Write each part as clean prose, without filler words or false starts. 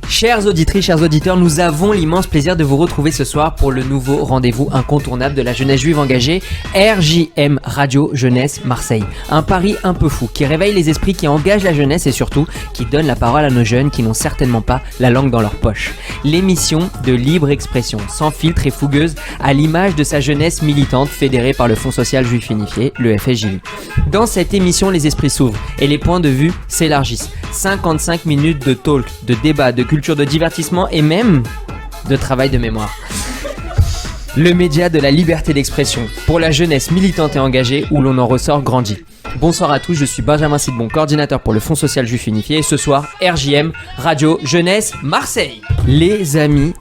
Chères auditrices, chers auditeurs, nous avons l'immense plaisir de vous retrouver ce soir pour le nouveau rendez-vous incontournable de la jeunesse juive engagée, RJM Radio Jeunesse Marseille. Un pari un peu fou qui réveille les esprits, qui engage la jeunesse et surtout qui donne la parole à nos jeunes qui n'ont certainement pas la langue dans leur poche. L'émission de libre expression, sans filtre et fougueuse, à l'image de sa jeunesse militante fédérée par le Fonds social juif unifié, le FSJU. Dans cette émission, les esprits s'ouvrent et les points de vue s'élargissent. 55 minutes de talk, de débat, de culture, de divertissement et même de travail de mémoire. Le média de la liberté d'expression pour la jeunesse militante et engagée où l'on en ressort grandi. Bonsoir à tous, je suis Benjamin Sidbon, coordinateur pour le Fonds social juif unifié et ce soir, RJM Radio Jeunesse Marseille. Les amis,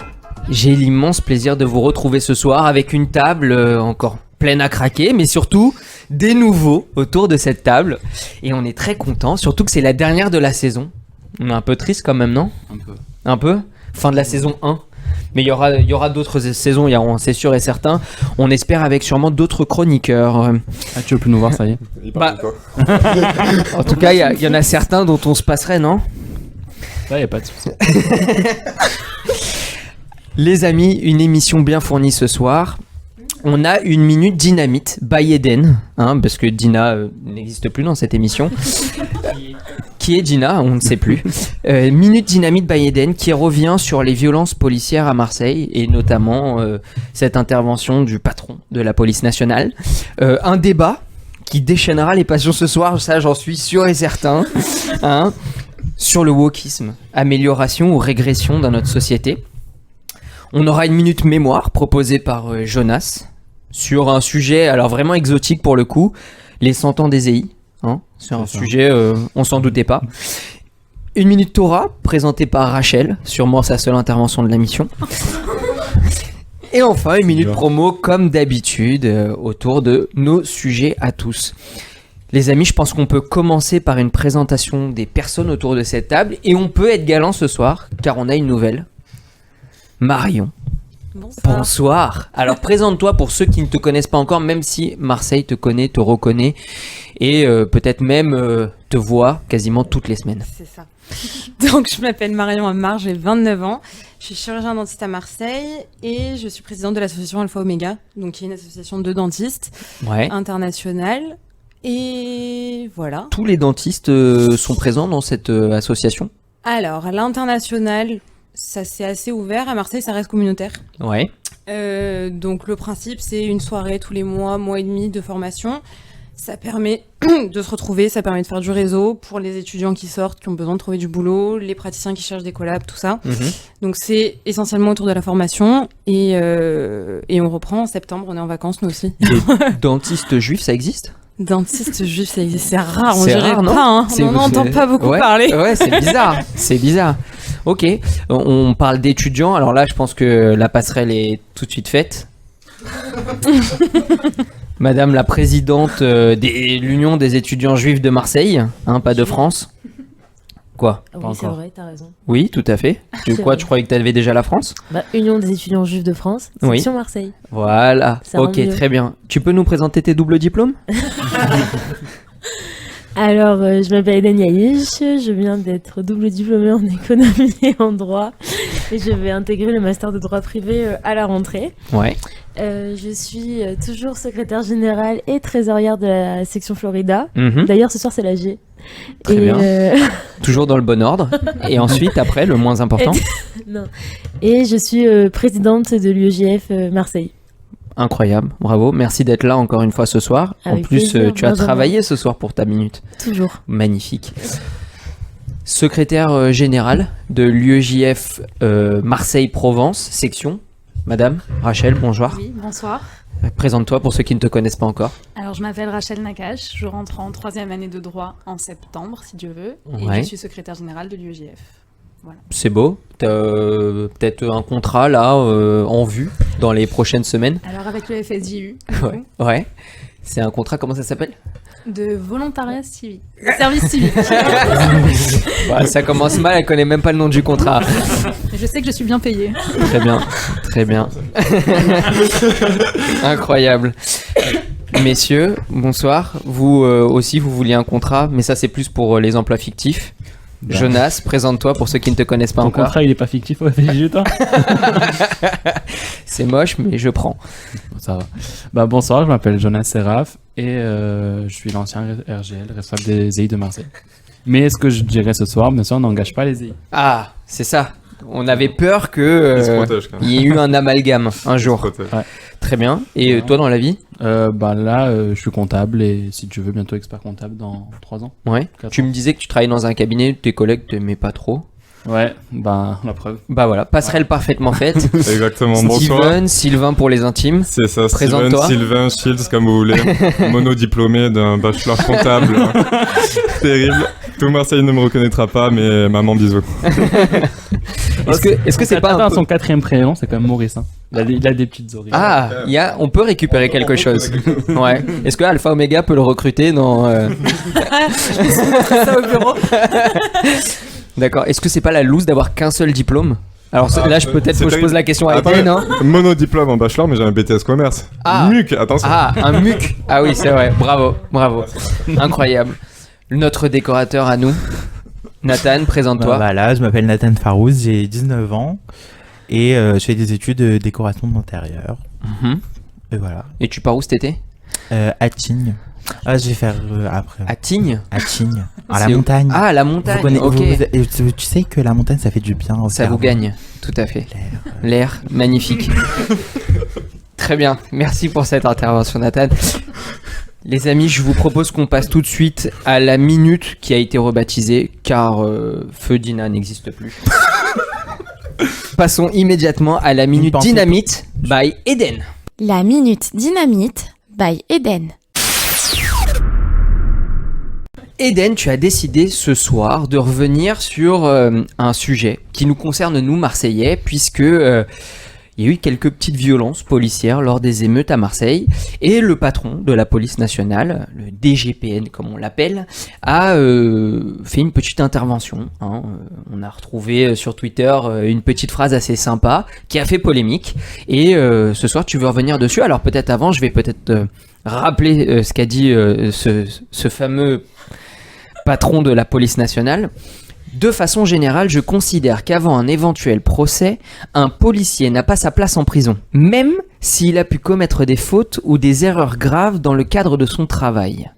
j'ai l'immense plaisir de vous retrouver ce soir avec une table encore pleine à craquer, mais surtout des nouveaux autour de cette table. Et on est très contents, surtout que c'est la dernière de la saison. On est un peu triste quand même, non ? Un peu ? Fin de la saison 1. Mais il y aura d'autres saisons, c'est sûr et certain. On espère avec sûrement d'autres chroniqueurs. Ah, tu veux plus nous voir, ça y est. En tout cas, il y en a certains dont on se passerait, non ? Là, il n'y a pas de souci. Les amis, une émission bien fournie ce soir. On a une minute dynamite by Eden, parce que Dina n'existe plus dans cette émission. Qui est Dina ? On ne sait plus. Minute dynamite by Eden qui revient sur les violences policières à Marseille et notamment cette intervention du patron de la police nationale. Un débat qui déchaînera les passions ce soir, ça j'en suis sûr et certain, sur le wokisme, amélioration ou régression dans notre société. On aura une minute mémoire proposée par Jonas sur un sujet alors vraiment exotique pour le coup, les 100 ans des EI. C'est un sujet, on s'en doutait pas. Une minute Torah présentée par Rachel, sûrement sa seule intervention de la mission. Et enfin une minute promo comme d'habitude autour de nos sujets à tous. Les amis, je pense qu'on peut commencer par une présentation des personnes autour de cette table et on peut être galant ce soir car on a une nouvelle. Marion. Bonsoir. Bonsoir. Alors présente-toi pour ceux qui ne te connaissent pas encore, même si Marseille te connaît, te reconnaît et peut-être même te voit quasiment toutes les semaines. C'est ça. Donc je m'appelle Marion Ammar, j'ai 29 ans, je suis chirurgien dentiste à Marseille et je suis présidente de l'association Alpha Omega, donc qui est une association de dentistes internationale. Et voilà. Tous les dentistes sont présents dans cette association ? Alors à l'international, ça c'est assez ouvert. À Marseille, ça reste communautaire. Ouais. Donc le principe, c'est une soirée tous les mois et demi de formation. Ça permet de se retrouver, ça permet de faire du réseau pour les étudiants qui sortent, qui ont besoin de trouver du boulot, les praticiens qui cherchent des collabs, tout ça. Donc c'est essentiellement autour de la formation et on reprend en septembre, on est en vacances nous aussi. Les dentistes juifs, ça existe ? Dentiste juif, ça existe, c'est rare, on c'est dirait rare, non pas, on n'en entend pas beaucoup parler. Ouais, c'est bizarre, c'est bizarre. Ok, on parle d'étudiants, alors là je pense que la passerelle est tout de suite faite. Madame la présidente de l'Union des étudiants juifs de Marseille, pas de France. Quoi ? Oui, c'est vrai, t'as raison. Oui, tout à fait. Tu croyais que t'avais déjà la France ? Union des étudiants juifs de France, section Marseille. Voilà, ok, très bien. Tu peux nous présenter tes doubles diplômes ? Alors, je m'appelle Eden Yaïch, je viens d'être double diplômée en économie et en droit et je vais intégrer le master de droit privé à la rentrée. Ouais. Je suis toujours secrétaire générale et trésorière de la section Florida. D'ailleurs, ce soir, c'est la G. Très bien. Toujours dans le bon ordre. Et ensuite, après, le moins important. Non. Et je suis présidente de l'UEJF Marseille. Incroyable, bravo. Merci d'être là encore une fois ce soir. Avec en plus, plaisir, tu as travaillé ce soir pour ta minute. Toujours. Magnifique. Secrétaire générale de l'UEJF Marseille-Provence, section. Madame Rachel, bonjour. Oui, bonsoir. Présente-toi pour ceux qui ne te connaissent pas encore. Alors, je m'appelle Rachel Nakache, je rentre en 3e année de droit en septembre, si Dieu veut, et je suis secrétaire générale de l'UEJF. Voilà. C'est beau. T'as peut-être un contrat là en vue dans les prochaines semaines. Alors avec le FSJU. Ouais. C'est un contrat, comment ça s'appelle ? De volontariat civique. De service civique. Bah, ça commence mal, elle connaît même pas le nom du contrat. Je sais que je suis bien payée. Très bien, très bien. Incroyable. Messieurs, bonsoir. Vous aussi, vous vouliez un contrat, mais ça c'est plus pour les emplois fictifs. Bah. Jonas, présente-toi pour ceux qui ne te connaissent pas Ton encore. contrat, il est pas fictif au FDJ, toi? C'est moche, mais je prends. Ça va. Bah, bonsoir, je m'appelle Jonas Seraf et je suis l'ancien RGL, responsable des EI de Marseille. Mais ce que je dirais ce soir, bien sûr, on n'engage pas les EI. Ah, c'est ça. On avait peur que Il se protège quand même. il y ait eu un amalgame un Il se jour. protège. Très bien. Et toi dans la vie? Bah là, je suis comptable et si tu veux, bientôt expert comptable dans 3 ans. Ouais. 4 Tu ans. me disais que tu travaillais dans un cabinet, tes collègues t'aimaient pas trop. Ouais, bah la preuve. Bah voilà, passerelle parfaitement faite. Exactement, bonsoir. Steven, Sylvain pour les intimes. C'est ça, Steven, Présente-toi. Sylvain, Shields, comme vous voulez. Monodiplômé d'un bachelor comptable. Terrible. Tout Marseille ne me reconnaîtra pas, mais maman, bisous. Est-ce que c'est pas un Attends, peu... son 4e prénom, c'est quand même Maurice. Hein. Il a des petites oreilles. Ah, on peut récupérer quelque chose. Ouais. Est-ce que Alpha Omega peut le recruter dans... Ça au bureau. D'accord. Est-ce que c'est pas la loose d'avoir qu'un seul diplôme? Alors là, peut-être c'est que je pose la question à Attends, Eden, hein. Monodiplôme en bachelor, mais j'ai un BTS commerce. Ah. MUC, attention. Ah, un MUC. Ah oui, c'est vrai. Bravo, bravo. Incroyable. Notre décorateur à nous. Nathan, présente-toi. Voilà, je m'appelle Nathan Farouz, j'ai 19 ans et je fais des études de décoration d'intérieur. Mhm. Et voilà. Et tu pars où cet été? À Tignes. Ah, je vais faire après. À Tignes. À Tignes. À la C'est où? montagne. Ah, la montagne. Ok. Tu sais que la montagne, ça fait du bien au Ça cerveau. vous gagne, tout à fait. L'air. L'air, magnifique. Très bien, merci pour cette intervention Nathan. Les amis, je vous propose qu'on passe tout de suite à la minute qui a été rebaptisée, car Feu Dina n'existe plus. Passons immédiatement à la minute pensée. dynamite by Eden. La Minute Dynamite by Eden. Eden, tu as décidé ce soir de revenir sur un sujet qui nous concerne nous Marseillais, puisque il y a eu quelques petites violences policières lors des émeutes à Marseille, et le patron de la police nationale, le DGPN comme on l'appelle, a fait une petite intervention. Hein. On a retrouvé sur Twitter une petite phrase assez sympa qui a fait polémique, et ce soir tu veux revenir dessus. Alors peut-être avant, je vais peut-être rappeler ce qu'a dit ce fameux patron de la police nationale. De façon générale, je considère qu'avant un éventuel procès, un policier n'a pas sa place en prison, même s'il a pu commettre des fautes ou des erreurs graves dans le cadre de son travail.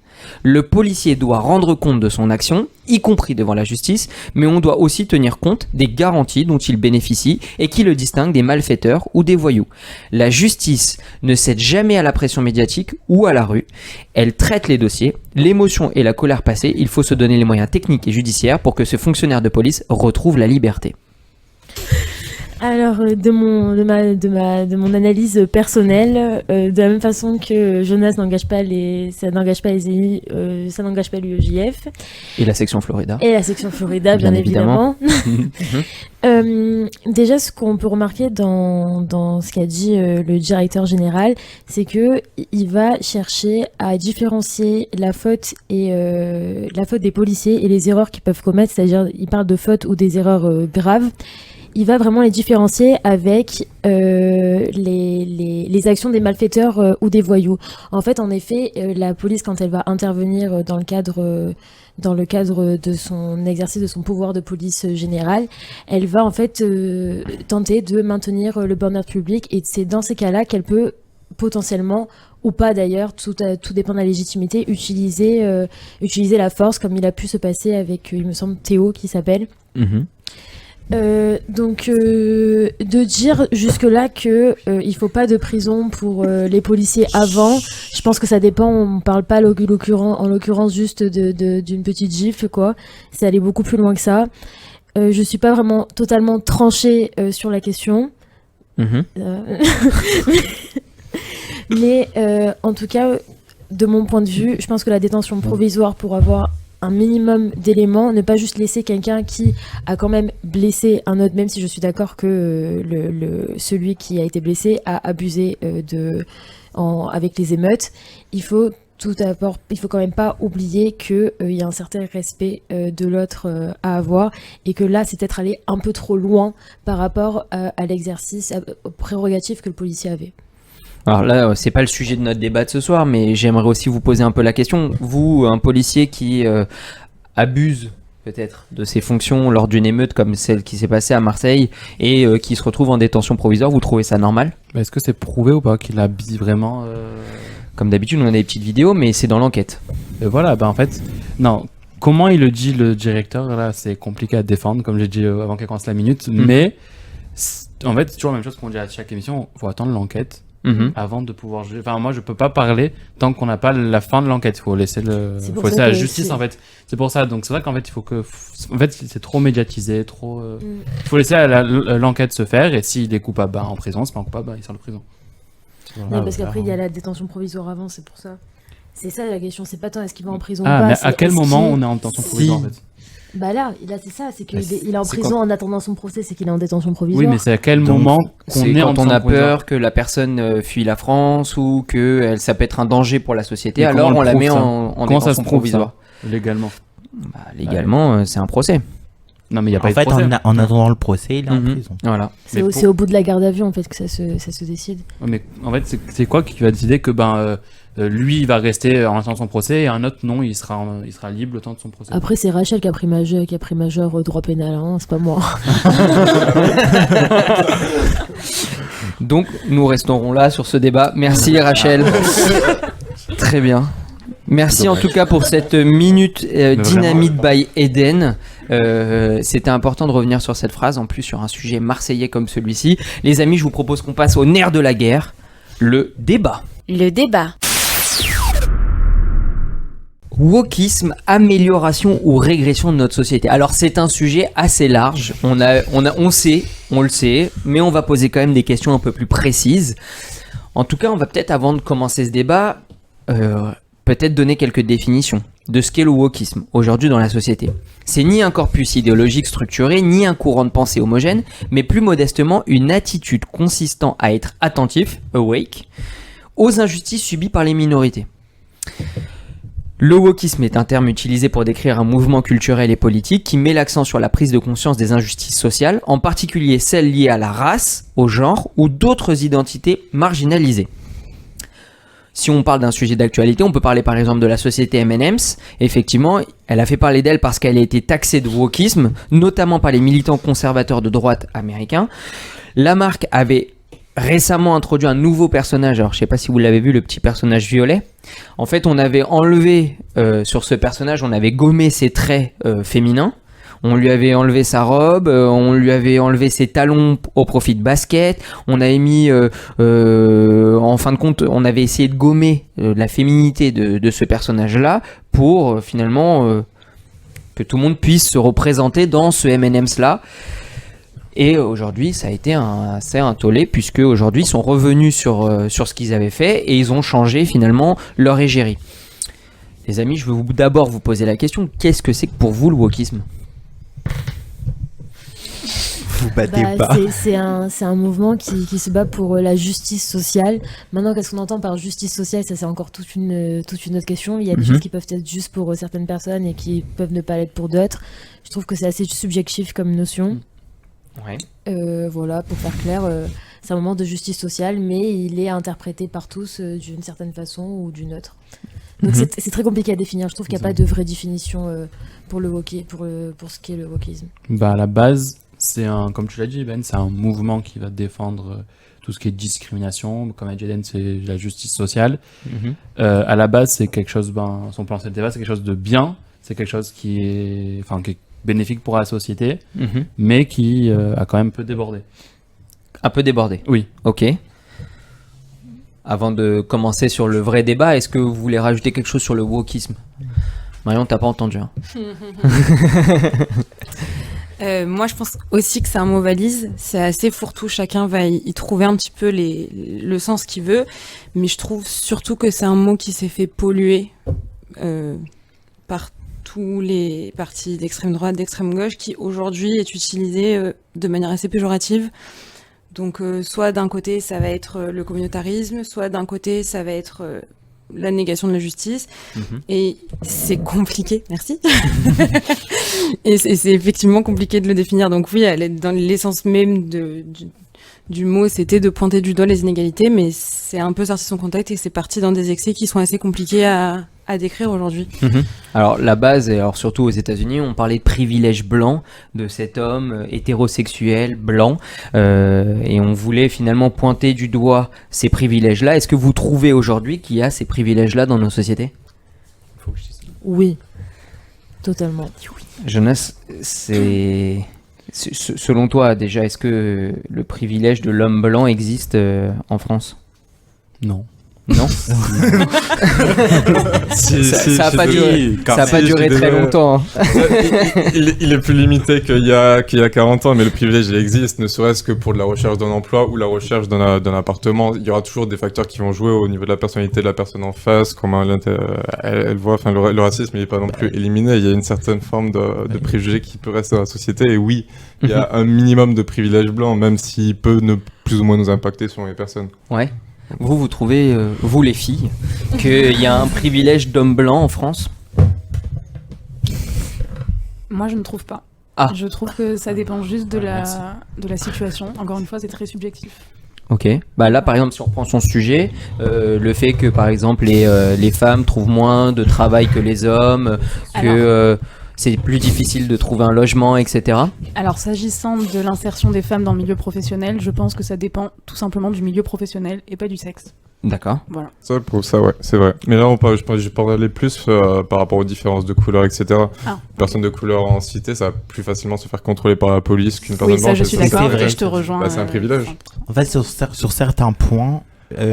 Le policier doit rendre compte de son action, y compris devant la justice, mais on doit aussi tenir compte des garanties dont il bénéficie et qui le distinguent des malfaiteurs ou des voyous. La justice ne cède jamais à la pression médiatique ou à la rue. Elle traite les dossiers, l'émotion et la colère passée. Il faut se donner les moyens techniques et judiciaires pour que ce fonctionnaire de police retrouve la liberté. Alors, de mon analyse personnelle, de la même façon que Jonas n'engage pas les EI, ça n'engage pas l'UEJF. Et la section Florida. Et la section Florida, bien évidemment. Déjà, ce qu'on peut remarquer dans ce qu'a dit le directeur général, c'est que il va chercher à différencier la faute des policiers et les erreurs qu'ils peuvent commettre. C'est-à-dire, il parle de fautes ou des erreurs graves. Il va vraiment les différencier avec les actions des malfaiteurs ou des voyous. En fait, en effet, la police, quand elle va intervenir dans le cadre de son exercice de son pouvoir de police générale, elle va en fait tenter de maintenir le bonheur public, et c'est dans ces cas-là qu'elle peut potentiellement, ou pas d'ailleurs, tout dépend de la légitimité, utiliser la force, comme il a pu se passer avec, il me semble, Théo qui s'appelle. Donc de dire jusque-là que il faut pas de prison pour les policiers avant, je pense que ça dépend. On parle pas en l'occurrence juste d'une petite gifle, quoi. C'est aller beaucoup plus loin que ça. Je suis pas vraiment totalement tranchée sur la question. Mais en tout cas, de mon point de vue, je pense que la détention provisoire pour avoir un minimum d'éléments, ne pas juste laisser quelqu'un qui a quand même blessé un autre, même si je suis d'accord que celui qui a été blessé a abusé avec les émeutes. Il faut quand même pas oublier qu'il y a un certain respect de l'autre à avoir, et que là c'est peut-être aller un peu trop loin par rapport à l'exercice, aux prérogatives que le policier avait. Alors là, c'est pas le sujet de notre débat de ce soir, mais j'aimerais aussi vous poser un peu la question. Vous, un policier qui abuse peut-être de ses fonctions lors d'une émeute comme celle qui s'est passée à Marseille et qui se retrouve en détention provisoire, vous trouvez ça normal ? Est-ce que c'est prouvé ou pas qu'il abuse vraiment Comme d'habitude, on a des petites vidéos, mais c'est dans l'enquête. Et voilà, en fait, non. Comment il le dit, le directeur, là, c'est compliqué à défendre, comme j'ai dit avant qu'elle commence la minute. Mais, en fait, c'est toujours la même chose qu'on dit à chaque émission. Il faut attendre l'enquête avant de pouvoir juger. Enfin, moi, je peux pas parler tant qu'on n'a pas la fin de l'enquête. Il faut laisser la justice, en fait. C'est pour ça. Donc, c'est vrai qu'en fait, il faut que... En fait, c'est trop médiatisé, trop... Il faut laisser l'enquête se faire. Et s'il est coupable, en prison. S'il n'est pas coupable, il sort de prison. Non, parce qu'après, il y a la détention provisoire avant, c'est pour ça. C'est ça la question, c'est pas tant est-ce qu'il va en prison ou pas. Mais à quel moment on est en détention provisoire en fait ? Bah là, c'est ça, c'est qu'il est en prison en attendant son procès, c'est qu'il est en détention provisoire. Oui, mais c'est à quel moment qu'on est en détention provisoire ? Quand on a peur que la personne fuit la France ou que ça peut être un danger pour la société, alors on la met en détention provisoire. Légalement. Légalement, c'est un procès. Non, mais il n'y a pas de procès. En fait, en attendant le procès, il est en prison. Voilà. C'est au bout de la garde à vue en fait que ça se décide. Mais en fait, c'est quoi qui va décider que lui il va rester en attendant son procès et un autre non, il sera libre le temps de son procès. Après, c'est Rachel qui a pris majeur droit pénal, hein, c'est pas moi. Donc, nous resterons là sur ce débat. Merci Rachel. Très bien. Merci en tout cas pour cette minute Dynamite by Eden. C'était important de revenir sur cette phrase, en plus sur un sujet marseillais comme celui-ci. Les amis, je vous propose qu'on passe au nerf de la guerre, le débat. Le débat. Wokisme, amélioration ou régression de notre société. Alors c'est un sujet assez large, on le sait, mais on va poser quand même des questions un peu plus précises. En tout cas, on va peut-être, avant de commencer ce débat, peut-être donner quelques définitions de ce qu'est le wokisme aujourd'hui dans la société. C'est ni un corpus idéologique structuré, ni un courant de pensée homogène, mais plus modestement une attitude consistant à être attentif, awake, aux injustices subies par les minorités. Le wokisme est un terme utilisé pour décrire un mouvement culturel et politique qui met l'accent sur la prise de conscience des injustices sociales, en particulier celles liées à la race, au genre ou d'autres identités marginalisées. Si on parle d'un sujet d'actualité, on peut parler par exemple de la société M&M's. Effectivement, elle a fait parler d'elle parce qu'elle a été taxée de wokisme, notamment par les militants conservateurs de droite américains. La marque avait récemment introduit un nouveau personnage. Alors, je ne sais pas si vous l'avez vu, le petit personnage violet. En fait, on avait enlevé sur ce personnage, on avait gommé ses traits féminins. On lui avait enlevé sa robe, on lui avait enlevé ses talons au profit de basket, on avait mis, en fin de compte, on avait essayé de gommer la féminité de ce personnage-là pour finalement que tout le monde puisse se représenter dans ce M&M's-là. Et aujourd'hui, ça a été assez un tollé, puisque aujourd'hui, ils sont revenus sur ce qu'ils avaient fait et ils ont changé finalement leur égérie. Les amis, je vais d'abord vous poser la question, qu'est-ce que c'est que pour vous le wokisme ? Vous battez pas. C'est un mouvement qui se bat pour la justice sociale. Maintenant, qu'est-ce qu'on entend par justice sociale ? Ça, c'est encore toute une autre question. Il y a des choses qui peuvent être justes pour certaines personnes et qui peuvent ne pas l'être pour d'autres. Je trouve que c'est assez subjectif comme notion. Ouais. Voilà, pour faire clair, c'est un moment de justice sociale, mais il est interprété par tous d'une certaine façon ou d'une autre. Donc c'est très compliqué à définir. Je trouve qu'il n'y a pas de vraie définition pour ce qui est le wokisme. À la base, comme tu l'as dit, Ben, c'est un mouvement qui va défendre tout ce qui est discrimination. Comme a dit Eden, c'est la justice sociale. À la base, c'est quelque chose, son plan c'est le débat, c'est quelque chose de bien, c'est quelque chose qui est bénéfique pour la société, mais qui a quand même peu débordé. Un peu débordé ? Oui. Ok. Avant de commencer sur le vrai débat, est-ce que vous voulez rajouter quelque chose sur le wokisme ? Marion, t'as pas entendu. Hein. Moi, je pense aussi que c'est un mot valise. C'est assez fourre-tout. Chacun va y trouver un petit peu le sens qu'il veut. Mais je trouve surtout que c'est un mot qui s'est fait polluer par tous les partis d'extrême droite, d'extrême gauche, qui aujourd'hui est utilisé de manière assez péjorative. Donc, soit d'un côté, ça va être le communautarisme, soit d'un côté, ça va être la négation de la justice. Et c'est compliqué, merci. Et c'est effectivement compliqué de le définir. Donc oui, elle est dans l'essence même du mot, c'était de pointer du doigt les inégalités, mais c'est un peu sorti de son contexte et c'est parti dans des excès qui sont assez compliqués à décrire aujourd'hui. Alors la base, et alors surtout aux États-Unis, on parlait de privilège blanc de cet homme hétérosexuel blanc, et on voulait finalement pointer du doigt ces privilèges-là. Est-ce que vous trouvez aujourd'hui qu'il y a ces privilèges-là dans nos sociétés ? Oui, totalement. Jonas, selon toi déjà, est-ce que le privilège de l'homme blanc existe en France ? Non. Non. Ça a pas duré très longtemps. Hein. Il est plus limité qu'il y a 40 ans, mais le privilège, il existe, ne serait-ce que pour de la recherche d'un emploi ou la recherche d'un appartement. Il y aura toujours des facteurs qui vont jouer au niveau de la personnalité de la personne en face, comment elle voit, enfin, le racisme, il n'est pas non plus éliminé. Il y a une certaine forme de préjugé qui peut rester dans la société. Et oui, il y a un minimum de privilège blanc, même s'il peut plus ou moins nous impacter selon les personnes. Ouais. Vous trouvez, vous les filles, qu'il y a un privilège d'homme blanc en France ? Moi, je ne trouve pas. Ah. Je trouve que ça dépend juste de la situation. Encore une fois, c'est très subjectif. Ok. Bah là, par exemple, si on reprend son sujet, le fait que, par exemple, les femmes trouvent moins de travail que les hommes, que c'est plus difficile de trouver un logement, etc. Alors, s'agissant de l'insertion des femmes dans le milieu professionnel, je pense que ça dépend tout simplement du milieu professionnel et pas du sexe. D'accord. Voilà. Ça, pour ça, ouais, c'est vrai. Mais là, je parlais plus par rapport aux différences de couleur, etc. Ah. Personne de couleur en cité, ça va plus facilement se faire contrôler par la police qu'une personne Oui, ça, blanche. je suis C'est d'accord, vrai. et je te rejoins. Bah, c'est un privilège. En fait, sur certains points,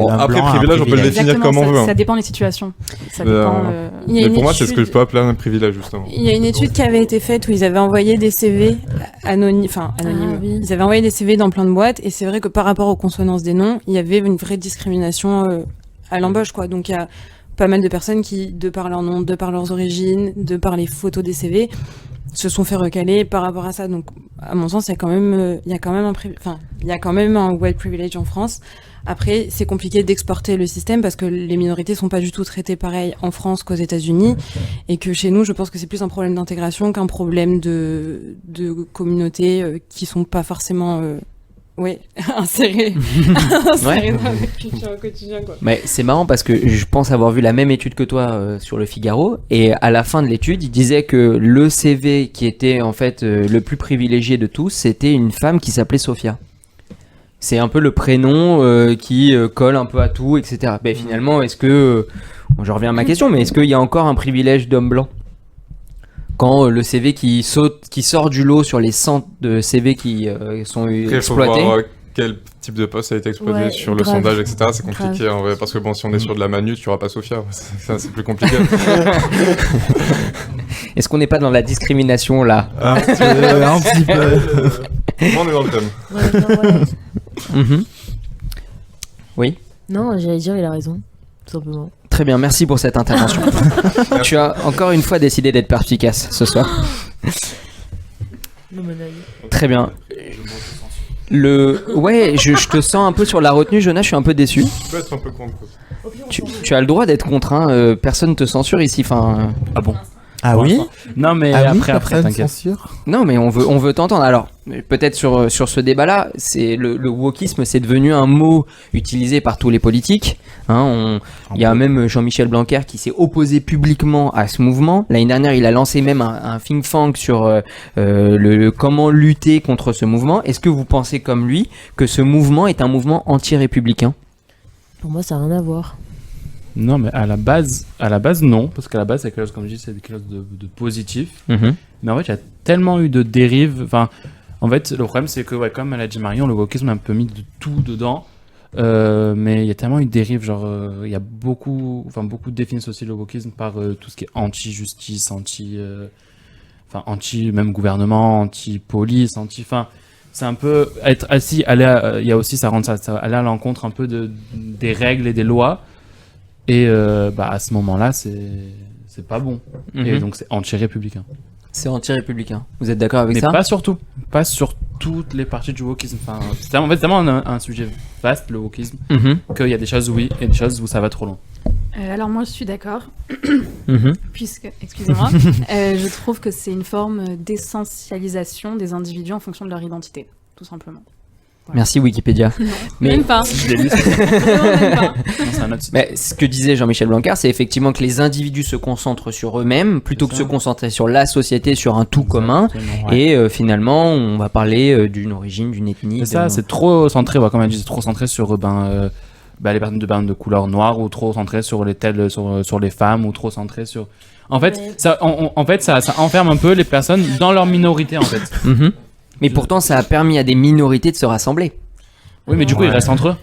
après, privilège, on peut le définir Exactement, comme on veut. ça dépend des situations. Ça dépend, Il y a Mais une pour moi, c'est ce que étude- je peux appeler un privilège, justement. Il y a une étude qui avait été faite où ils avaient envoyé des CV anonymes. Ah, oui. Ils avaient envoyé des CV dans plein de boîtes et c'est vrai que par rapport aux consonances des noms, il y avait une vraie discrimination à l'embauche, quoi. Donc il y a pas mal de personnes qui, de par leur nom, de par leurs origines, de par les photos des CV, se sont fait recaler par rapport à ça. Donc à mon sens, il y a quand même un white privilege en France. Après, c'est compliqué d'exporter le système parce que les minorités sont pas du tout traitées pareil en France qu'aux États-Unis et que chez nous, je pense que c'est plus un problème d'intégration qu'un problème de communautés qui sont pas forcément insérées dans la culture au quotidien, quoi. Mais c'est marrant parce que je pense avoir vu la même étude que toi sur le Figaro, et à la fin de l'étude, il disait que le CV qui était en fait le plus privilégié de tous, c'était une femme qui s'appelait Sophia. C'est un peu le prénom qui colle un peu à tout, etc. Mais finalement, est-ce que... je reviens à ma question, mais est-ce qu'il y a encore un privilège d'homme blanc ? Quand le CV qui sort du lot sur les 100 de CV qui sont Après, il faut exploités... voir quel type de poste a été exploité Ouais, sur le grave. sondage, etc. C'est compliqué, en vrai, parce que bon, si on est sur de la manute, tu n'auras pas Sophia. C'est plus compliqué. Est-ce qu'on n'est pas dans la discrimination, là ? Un petit peu. On est dans le thème. Mhm. Oui. Non, j'allais dire, il a raison, tout simplement. Très bien, merci pour cette intervention. Tu as encore une fois décidé d'être perspicace ce soir. Très bien. Je te sens un peu sur la retenue, Jonas, je suis un peu déçu. Tu peux être un peu contre. Tu as le droit d'être contraint, personne ne te censure ici. Enfin, Ah bon? Ah oui? Non, mais Ah oui, après, personne t'inquiète. censure. non, mais on veut t'entendre. Alors, peut-être sur ce débat-là, c'est le wokisme, c'est devenu un mot utilisé par tous les politiques. Hein, il y a même Jean-Michel Blanquer qui s'est opposé publiquement à ce mouvement. L'année dernière, il a lancé même un think tank sur comment lutter contre ce mouvement. Est-ce que vous pensez comme lui que ce mouvement est un mouvement anti-républicain ? Pour moi, ça n'a rien à voir. Non, mais à la base, non. Parce qu'à la base, c'est quelque chose, comme je dis, c'est quelque chose de positif. Mais en fait, il y a tellement eu de dérives. Enfin, en fait, le problème, c'est que, ouais, comme elle a dit Marion, le wokisme a un peu mis de tout dedans. Mais il y a tellement eu de dérives. Genre, il y a beaucoup de définitions aussi le wokisme par tout ce qui est anti-justice, anti même gouvernement, anti-police, enfin, c'est un peu être assis. Il y a aussi, ça aller à l'encontre un peu des règles et des lois. Et à ce moment-là, c'est pas bon. Et donc, c'est anti-républicain. C'est anti-républicain. Vous êtes d'accord avec Mais ça ? pas sur tout. Pas sur toutes les parties du wokisme. Enfin, c'est en fait tellement un sujet vaste, le wokisme, qu'il y a des choses où oui et des choses où ça va trop loin. Alors moi je suis d'accord, puisque, excusez-moi, je trouve que c'est une forme d'essentialisation des individus en fonction de leur identité, tout simplement. Merci Wikipédia. Même pas. Je l'ai lu. Vraiment même pas. Non, c'est un autre site. Mais ce que disait Jean-Michel Blanquer, c'est effectivement que les individus se concentrent sur eux-mêmes plutôt que C'est se ça. concentrer sur la société, sur un tout commun. Exactement, ouais. Et finalement, on va parler d'une origine, d'une ethnie. C'est ça, c'est trop centré, comme elle dit, c'est trop centré sur les personnes de couleur noire, ou trop centré sur sur les femmes, ou trop centré sur. En fait, Ouais. ça enferme un peu les personnes dans leur minorité, en fait. Mhm. Mais pourtant, ça a permis à des minorités de se rassembler. Oui, mais du coup, Ouais. ils restent entre eux.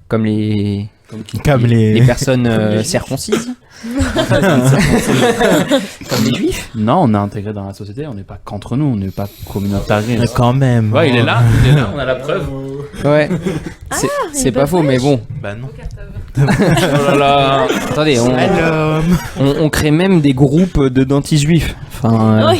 Comme les Comme les personnes circoncises. Comme les juifs. Non, on est intégré dans la société, on n'est pas qu'entre nous, on n'est pas communautaristes. Mais quand même. Ouais, il est là, on a la preuve. Ouais. C'est pas faux, mais bon. Bah non. Oh là là. Attendez, Alors, on crée même des groupes de dentistes-juifs. Enfin,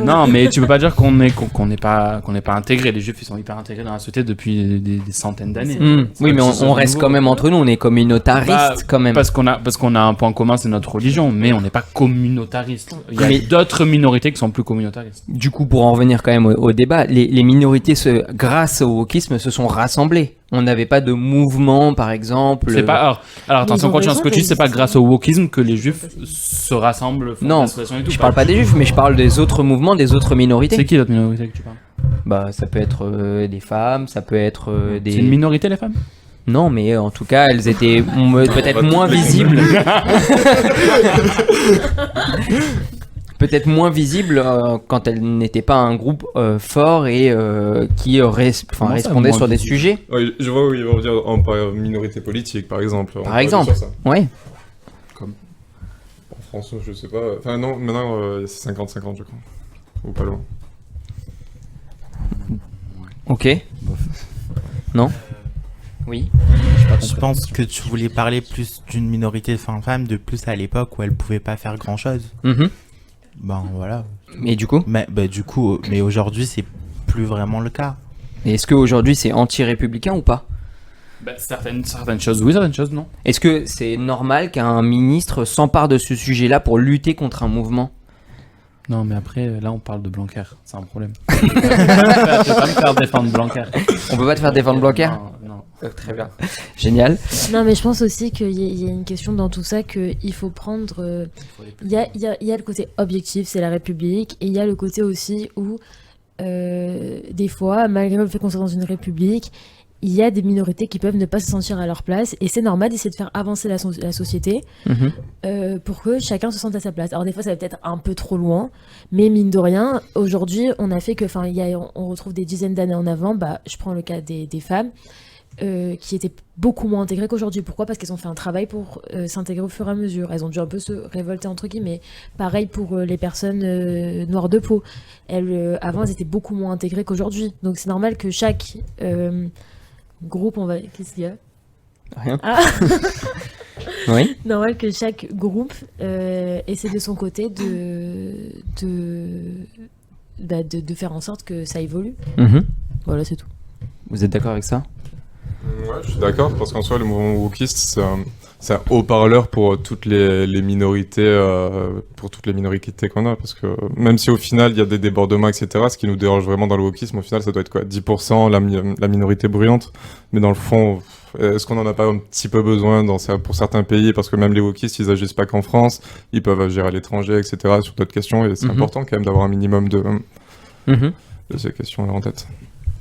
Non, mais tu peux pas dire qu'on n'est pas intégré. Les juifs, ils sont hyper intégrés dans la société depuis des centaines d'années. oui, mais on reste quand même entre nous, on est communautaristes Bah, quand même. Parce qu'on a un point commun, c'est notre religion, mais on n'est pas communautariste. Il y a Mais- d'autres minorités qui sont plus communautaristes. Du coup, pour en revenir quand même au débat, les minorités, grâce au wokisme, se sont rassemblées. On n'avait pas de mouvement, par exemple. C'est pas alors attention, ils ont quand tu raison ce que tu dis, c'est de- pas grâce au wokisme que les juifs se rassemblent. font Non, des associations et tout, Je parle pas des juifs, mais je parle des autres mouvements, des autres minorités. C'est qui l'autre minorité que tu parles? Bah, ça peut être des femmes, ça peut être des. C'est une minorité, les femmes? Non, mais en tout cas, elles étaient peut-être moins visibles. Peut-être moins visibles quand elles n'étaient pas un groupe fort et qui Comment ça, répondait moins sur des visible? sujets. Ouais, je vois où il va dire par minorité politique, par exemple. On Par peut exemple. aller sur ça. Ouais. En France, je sais pas. Enfin, non, maintenant, c'est 50-50, je crois. Ou pas loin. Ok. Non. Oui. je pense que tu voulais parler plus d'une minorité femme de plus à l'époque où elle pouvait pas faire grand chose. Mhm. Ben voilà. Mais du coup, Mais aujourd'hui c'est plus vraiment le cas. est-ce qu'aujourd'hui c'est anti-républicain ou pas? Bah, certaines choses, oui, certaines choses, non. Est-ce que c'est normal qu'un ministre s'empare de ce sujet-là pour lutter contre un mouvement? Non, mais après, là, on parle de Blanquer. C'est un problème. Tu peux pas me faire défendre Blanquer. On peut pas te faire défendre Blanquer? Non. Très bien. Génial. Non, mais je pense aussi qu'il y a une question dans tout ça qu'il faut prendre. Il y a le côté objectif, c'est la République, et il y a le côté aussi où, des fois, malgré le fait qu'on soit dans une République, il y a des minorités qui peuvent ne pas se sentir à leur place, et c'est normal d'essayer de faire avancer la société pour que chacun se sente à sa place. Alors des fois, ça va peut-être un peu trop loin, mais mine de rien, aujourd'hui, on a fait que, enfin, on retrouve des dizaines d'années en avant. Bah, je prends le cas des femmes. Qui étaient beaucoup moins intégrées qu'aujourd'hui. Pourquoi? Parce qu'elles ont fait un travail pour s'intégrer au fur et à mesure. Elles ont dû un peu se révolter entre guillemets. Pareil pour les personnes noires de peau. Avant, elles étaient beaucoup moins intégrées qu'aujourd'hui. Donc c'est normal que chaque groupe, qu'est-ce qu'il y a? Rien. Ah. Oui. Normal que chaque groupe essaie de son côté de faire en sorte que ça évolue. Mhm. Voilà, c'est tout. Vous êtes d'accord avec ça? Ouais, je suis d'accord, parce qu'en soi, le mouvement wokiste, c'est un haut-parleur pour toutes les minorités, qu'on a, parce que même si au final, il y a des débordements, etc., ce qui nous dérange vraiment dans le wokisme, au final, ça doit être quoi, 10% la minorité bruyante, mais dans le fond, est-ce qu'on en a pas un petit peu besoin pour certains pays, parce que même les wokistes, ils agissent pas qu'en France, ils peuvent agir à l'étranger, etc., sur d'autres questions, et c'est important quand même d'avoir un minimum de ces questions-là en tête.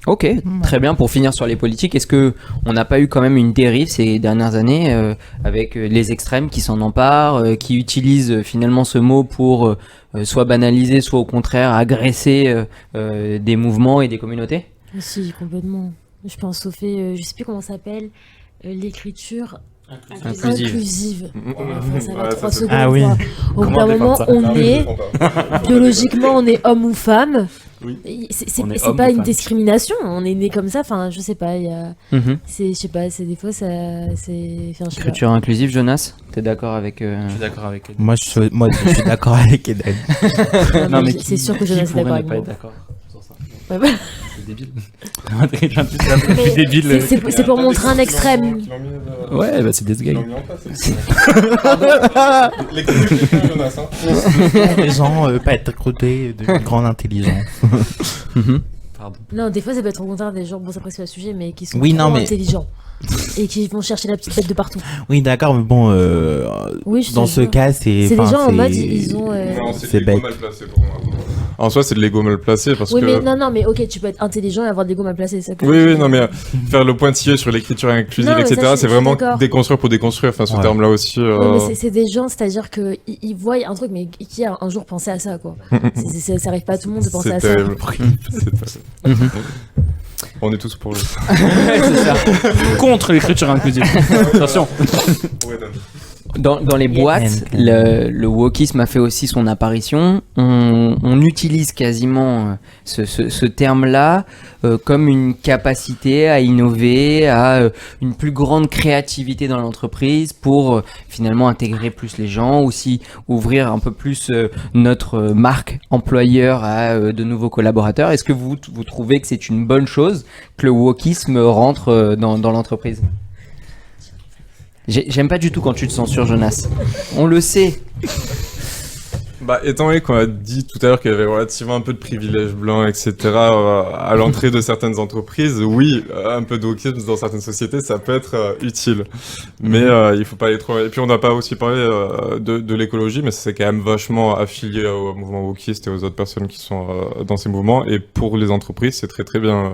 Ok, très bien. Pour finir sur les politiques, est-ce que on n'a pas eu quand même une dérive ces dernières années avec les extrêmes qui s'en emparent, qui utilisent finalement ce mot pour soit banaliser, soit au contraire agresser des mouvements et des communautés? Si, complètement. Je pense au fait, je sais plus comment ça s'appelle, l'écriture inclusive. Enfin, ça va Ouais, 3 ça, c'est- secondes. Ah oui. quoi. Au bout d'un moment, biologiquement, on est homme ou femme. Oui. C'est On est c'est homme pas ou une femme. discrimination. On est né comme ça. Enfin, je sais pas. Mhm. Je sais pas. C'est des fois ça. C'est. Enfin, je sais pas. Écriture inclusive, Jonas, t'es d'accord avec Je suis d'accord avec elle. Moi je suis d'accord avec Eden. Non, mais c'est sûr que Jonas est pourrait d'accord ne avec pas moi. être d'accord sur ça? Ouais, voilà. plus débile. Intelligent Twitter, c'est plus débile. C'est pour montrer un extrême. Ouais, bah c'est des gays. Les gens pas être recrutés d'une grande intelligence. Pardon. Non, des fois ça peut être au contraire des gens, bon ça presque le sujet, mais qui sont Oui, non, trop mais- intelligents. Et qui vont chercher la petite bête de partout. Oui, d'accord, mais bon, Oui, je te dans ce jure. cas, c'est. C'est des enfin, gens en c'est- mode, ils ont. Non, C'est c'est de l'ego bête. mal placé pour moi. En soi, c'est de l'ego mal placé parce Oui, que. mais non, mais ok, tu peux être intelligent et avoir des goûts mal placés. Ça, Oui, non, mais faire le pointillé sur l'écriture inclusive, Non, mais ça, etc., je c'est suis vraiment d'accord. déconstruire pour déconstruire. Enfin, ce Ouais. terme-là aussi. Oui, mais c'est des gens, c'est-à-dire qu'ils voient un truc, mais qui a un jour pensé à ça, quoi. Ça arrive pas à tout le monde de penser c'est à ça. terrible. C'est terrible. On est tous pour le. C'est ça. Contre l'écriture inclusive. Attention. Dans les boîtes, le wokisme a fait aussi son apparition. On utilise quasiment ce terme-là comme une capacité à innover, à une plus grande créativité dans l'entreprise pour finalement intégrer plus les gens, aussi ouvrir un peu plus notre marque employeur à de nouveaux collaborateurs. Est-ce que vous trouvez que c'est une bonne chose que le wokisme rentre dans l'entreprise ? J'aime pas du tout quand tu te censures, Jonas. On le sait. Bah, étant donné qu'on a dit tout à l'heure qu'il y avait relativement un peu de privilèges blancs, etc., à l'entrée de certaines entreprises, oui, un peu de wokisme dans certaines sociétés, ça peut être utile. Mais il faut pas aller trop... Et puis on n'a pas aussi parlé de l'écologie, mais c'est quand même vachement affilié au mouvement wokiste et aux autres personnes qui sont dans ces mouvements. Et pour les entreprises, c'est très très bien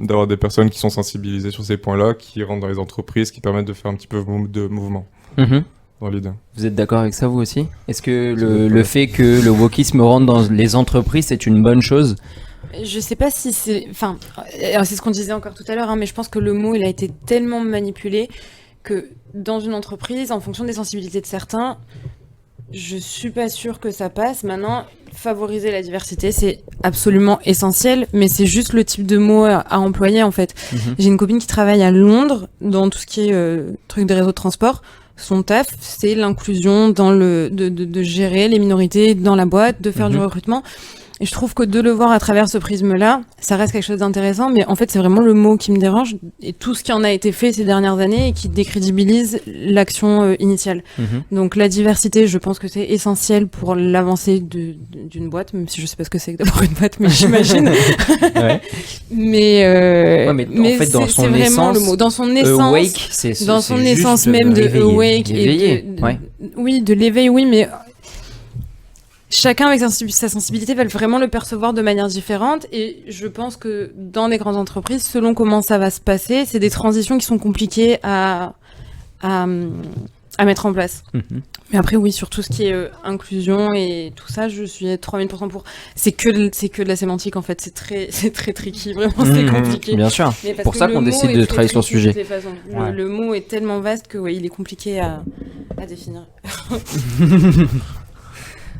d'avoir des personnes qui sont sensibilisées sur ces points-là, qui rentrent dans les entreprises, qui permettent de faire un petit peu de mouvement dans l'idée. Vous êtes d'accord avec ça, vous aussi ? Est-ce que le fait que le wokisme rentre dans les entreprises, c'est une bonne chose ? Je sais pas si c'est... Enfin, c'est ce qu'on disait encore tout à l'heure, hein, mais je pense que le mot, il a été tellement manipulé que dans une entreprise, en fonction des sensibilités de certains, je suis pas sûre que ça passe. Maintenant, favoriser la diversité, c'est absolument essentiel, mais c'est juste le type de mot à employer, en fait. J'ai une copine qui travaille à Londres, dans tout ce qui est truc des réseaux de transport. Son taf, c'est l'inclusion dans de gérer les minorités dans la boîte, de faire du recrutement. Et je trouve que de le voir à travers ce prisme-là, ça reste quelque chose d'intéressant, mais en fait, c'est vraiment le mot qui me dérange et tout ce qui en a été fait ces dernières années et qui décrédibilise l'action initiale. Donc, la diversité, je pense que c'est essentiel pour l'avancée d'une boîte, même si je sais pas ce que c'est que d'avoir une boîte, mais j'imagine. Ouais. Mais en fait, dans son c'est vraiment essence, le mot. Dans son essence, awake, c'est dans c'est son juste essence même de réveiller, awake éveiller, et de, ouais. oui, de l'éveil, oui, mais chacun avec sa sensibilité va vraiment le percevoir de manière différente. Et je pense que dans des grandes entreprises, selon comment ça va se passer, c'est des transitions qui sont compliquées à mettre en place. Mais après, oui, sur tout ce qui est inclusion et tout ça, je suis à 3000% pour. C'est que de la sémantique, en fait. C'est très tricky, vraiment, c'est compliqué. Bien sûr. Mais parce Pour que ça le qu'on mot décide est de très travailler sur le tricky sujet. de toutes les façons. Ouais. Le mot est tellement vaste que ouais, il est compliqué à définir.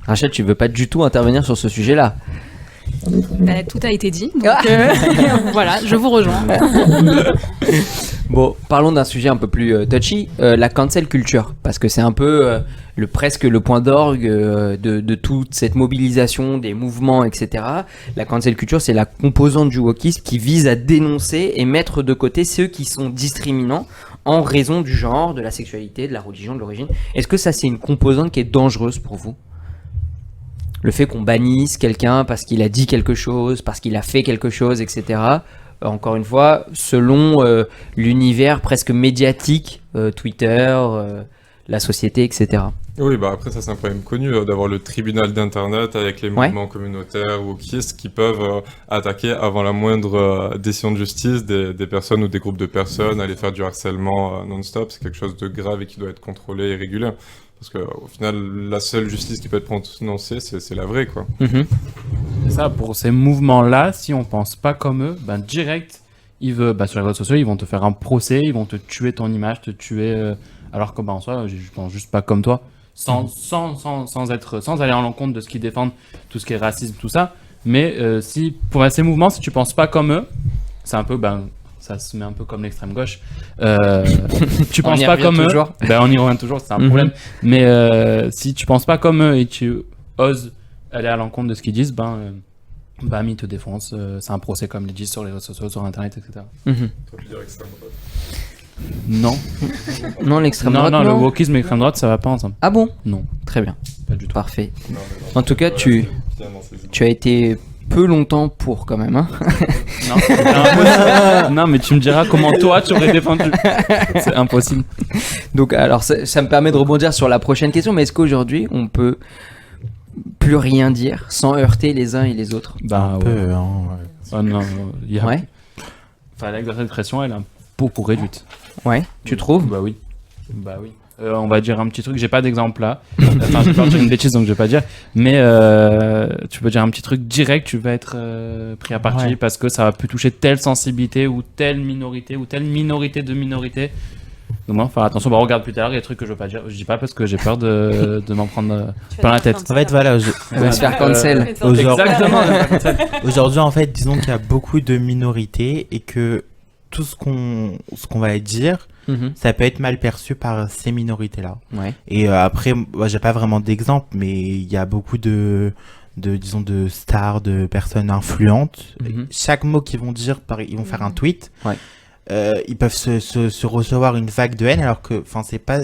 Rachel, tu veux pas du tout intervenir sur ce sujet-là ? Bah, tout a été dit, donc voilà, je vous rejoins. Bon, parlons d'un sujet un peu plus touchy, la cancel culture, parce que c'est un peu presque le point d'orgue de toute cette mobilisation des mouvements, etc. La cancel culture, c'est la composante du wokisme qui vise à dénoncer et mettre de côté ceux qui sont discriminants en raison du genre, de la sexualité, de la religion, de l'origine. Est-ce que ça, c'est une composante qui est dangereuse pour vous ? Le fait qu'on bannisse quelqu'un parce qu'il a dit quelque chose, parce qu'il a fait quelque chose, etc. Encore une fois, selon l'univers presque médiatique, Twitter, la société, etc. Oui, bah après ça c'est un problème connu d'avoir le tribunal d'internet avec les mouvements communautaires ou wokistes qui peuvent attaquer avant la moindre décision de justice des personnes ou des groupes de personnes, aller faire du harcèlement non-stop. C'est quelque chose de grave et qui doit être contrôlé et régulé. Parce qu'au final, la seule justice qui peut être prononcée, c'est la vraie, quoi. C'est ça, pour ces mouvements-là, si on pense pas comme eux, ben direct, sur les réseaux sociaux, ils vont te faire un procès, ils vont te tuer ton image, te tuer, alors que en soi, je pense juste pas comme toi, sans aller à l'encontre de ce qu'ils défendent, tout ce qui est racisme, tout ça. Mais si pour ces mouvements, si tu penses pas comme eux, c'est un peu ça se met un peu comme l'extrême gauche. Tu penses pas comme eux, on y revient toujours, c'est un problème. Mais si tu penses pas comme eux et tu oses aller à l'encontre de ce qu'ils disent, bam, il te défonce. C'est un procès, comme ils disent sur les réseaux sociaux, sur Internet, etc. Mhm. T'aurais pu dire extrême droite. Non. Non, l'extrême droite. Non, le wokisme et l'extrême droite, ça va pas ensemble. Ah bon? Non, Très bien, pas du tout. parfait. Non, En tout cas, tu as été peu longtemps pour quand même. Hein. Non, mais tu me diras comment toi tu aurais défendu. C'est impossible. Donc, alors, ça me permet de rebondir sur la prochaine question, mais est-ce qu'aujourd'hui, on peut plus rien dire sans heurter les uns et les autres? Bah, Un peu, hein, ouais. Oh, non, il y a... Ouais, Enfin, l'exercice de pression, elle est beaucoup réduite. ouais, tu trouves? Bah oui. On va dire un petit truc, j'ai pas d'exemple là. Enfin, je vais pas dire une bêtise donc je vais pas dire. Mais tu peux dire un petit truc direct, tu vas être pris à partie Ouais. parce que ça va plus toucher telle sensibilité ou telle minorité de minorité. Donc moi, faire attention. Bah, regarde plus tard, il y a des trucs que je veux pas dire. Je dis pas parce que j'ai peur de m'en prendre plein la tête. En fait, voilà, Elle va se faire cancel. Exactement. aujourd'hui, en fait, disons qu'il y a beaucoup de minorités et que tout ce qu'on va dire, Mhm. ça peut être mal perçu par ces minorités-là. Ouais. Et après, moi, j'ai pas vraiment d'exemple, mais il y a beaucoup disons, de stars, de personnes influentes. Mhm. Chaque mot qu'ils vont dire, ils vont faire un tweet. Ouais. Ils peuvent se recevoir une vague de haine, alors que, enfin, c'est pas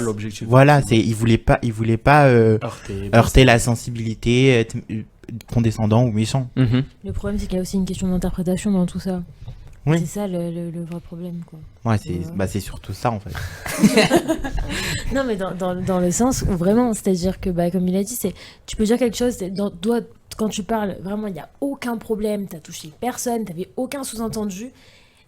l'objectif. Voilà, ils voulaient pas heurter la sensibilité, être condescendant ou méchant. Mhm. Le problème, c'est qu'il y a aussi une question d'interprétation dans tout ça. Oui. C'est ça le vrai problème, quoi. Ouais, Ouais. c'est surtout ça, en fait. Non, mais dans le sens où vraiment, c'est-à-dire que, comme il a dit, tu peux dire quelque chose, quand tu parles, vraiment, il n'y a aucun problème, t'as touché personne, t'avais aucun sous-entendu.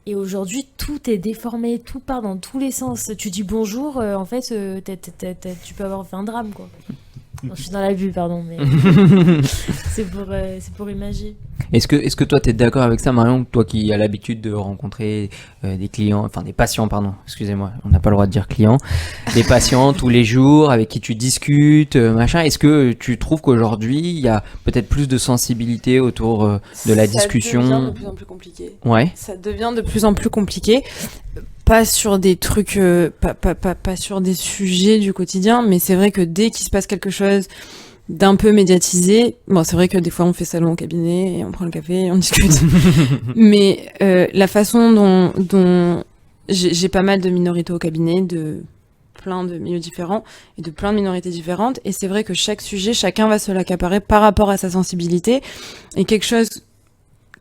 Et aujourd'hui, tout est déformé, tout part dans tous les sens. Tu dis bonjour, en fait, tu peux avoir fait un drame, quoi. Non, je suis dans la vue, pardon, mais c'est pour imager. Est-ce que toi, tu es d'accord avec ça, Marion, toi qui as l'habitude de rencontrer des clients, enfin des patients, pardon, excusez-moi, on n'a pas le droit de dire clients, des patients tous les jours avec qui tu discutes, machin. Est-ce que tu trouves qu'aujourd'hui, il y a peut-être plus de sensibilité autour de la discussion? Ça devient de plus en plus compliqué. Ouais. Ça devient de plus en plus compliqué. Pas sur des trucs, pas sur des sujets du quotidien, mais c'est vrai que dès qu'il se passe quelque chose d'un peu médiatisé, bon, c'est vrai que des fois on fait salon au cabinet et on prend le café et on discute, mais la façon dont j'ai pas mal de minorités au cabinet, de plein de milieux différents et de plein de minorités différentes, et c'est vrai que chaque sujet, chacun va se l'accaparer par rapport à sa sensibilité, et quelque chose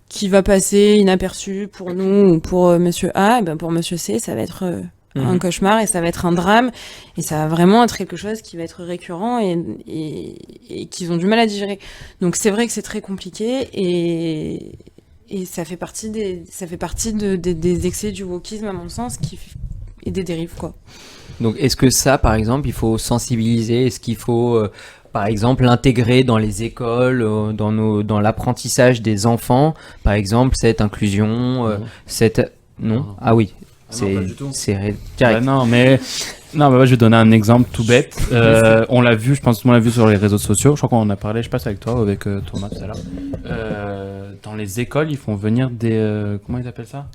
qui va passer inaperçu pour nous ou pour monsieur A, et ben pour monsieur C, ça va être un cauchemar et ça va être un drame et ça va vraiment être quelque chose qui va être récurrent et qu'ils ont du mal à digérer. Donc c'est vrai que c'est très compliqué et ça fait partie des excès du wokisme à mon sens et des dérives, quoi. Donc est-ce que ça, par exemple, il faut sensibiliser? Est-ce qu'il faut... par exemple, l'intégrer dans les écoles, dans l'apprentissage des enfants, par exemple, cette inclusion, Non. Ah oui, non, pas du tout. c'est direct. Non, mais je vais donner un exemple tout bête. On l'a vu, je pense que tout le monde l'a vu sur les réseaux sociaux. Je crois qu'on en a parlé, je passe avec toi, avec Thomas tout à l'heure. Dans les écoles, ils font venir des... comment ils appellent ça?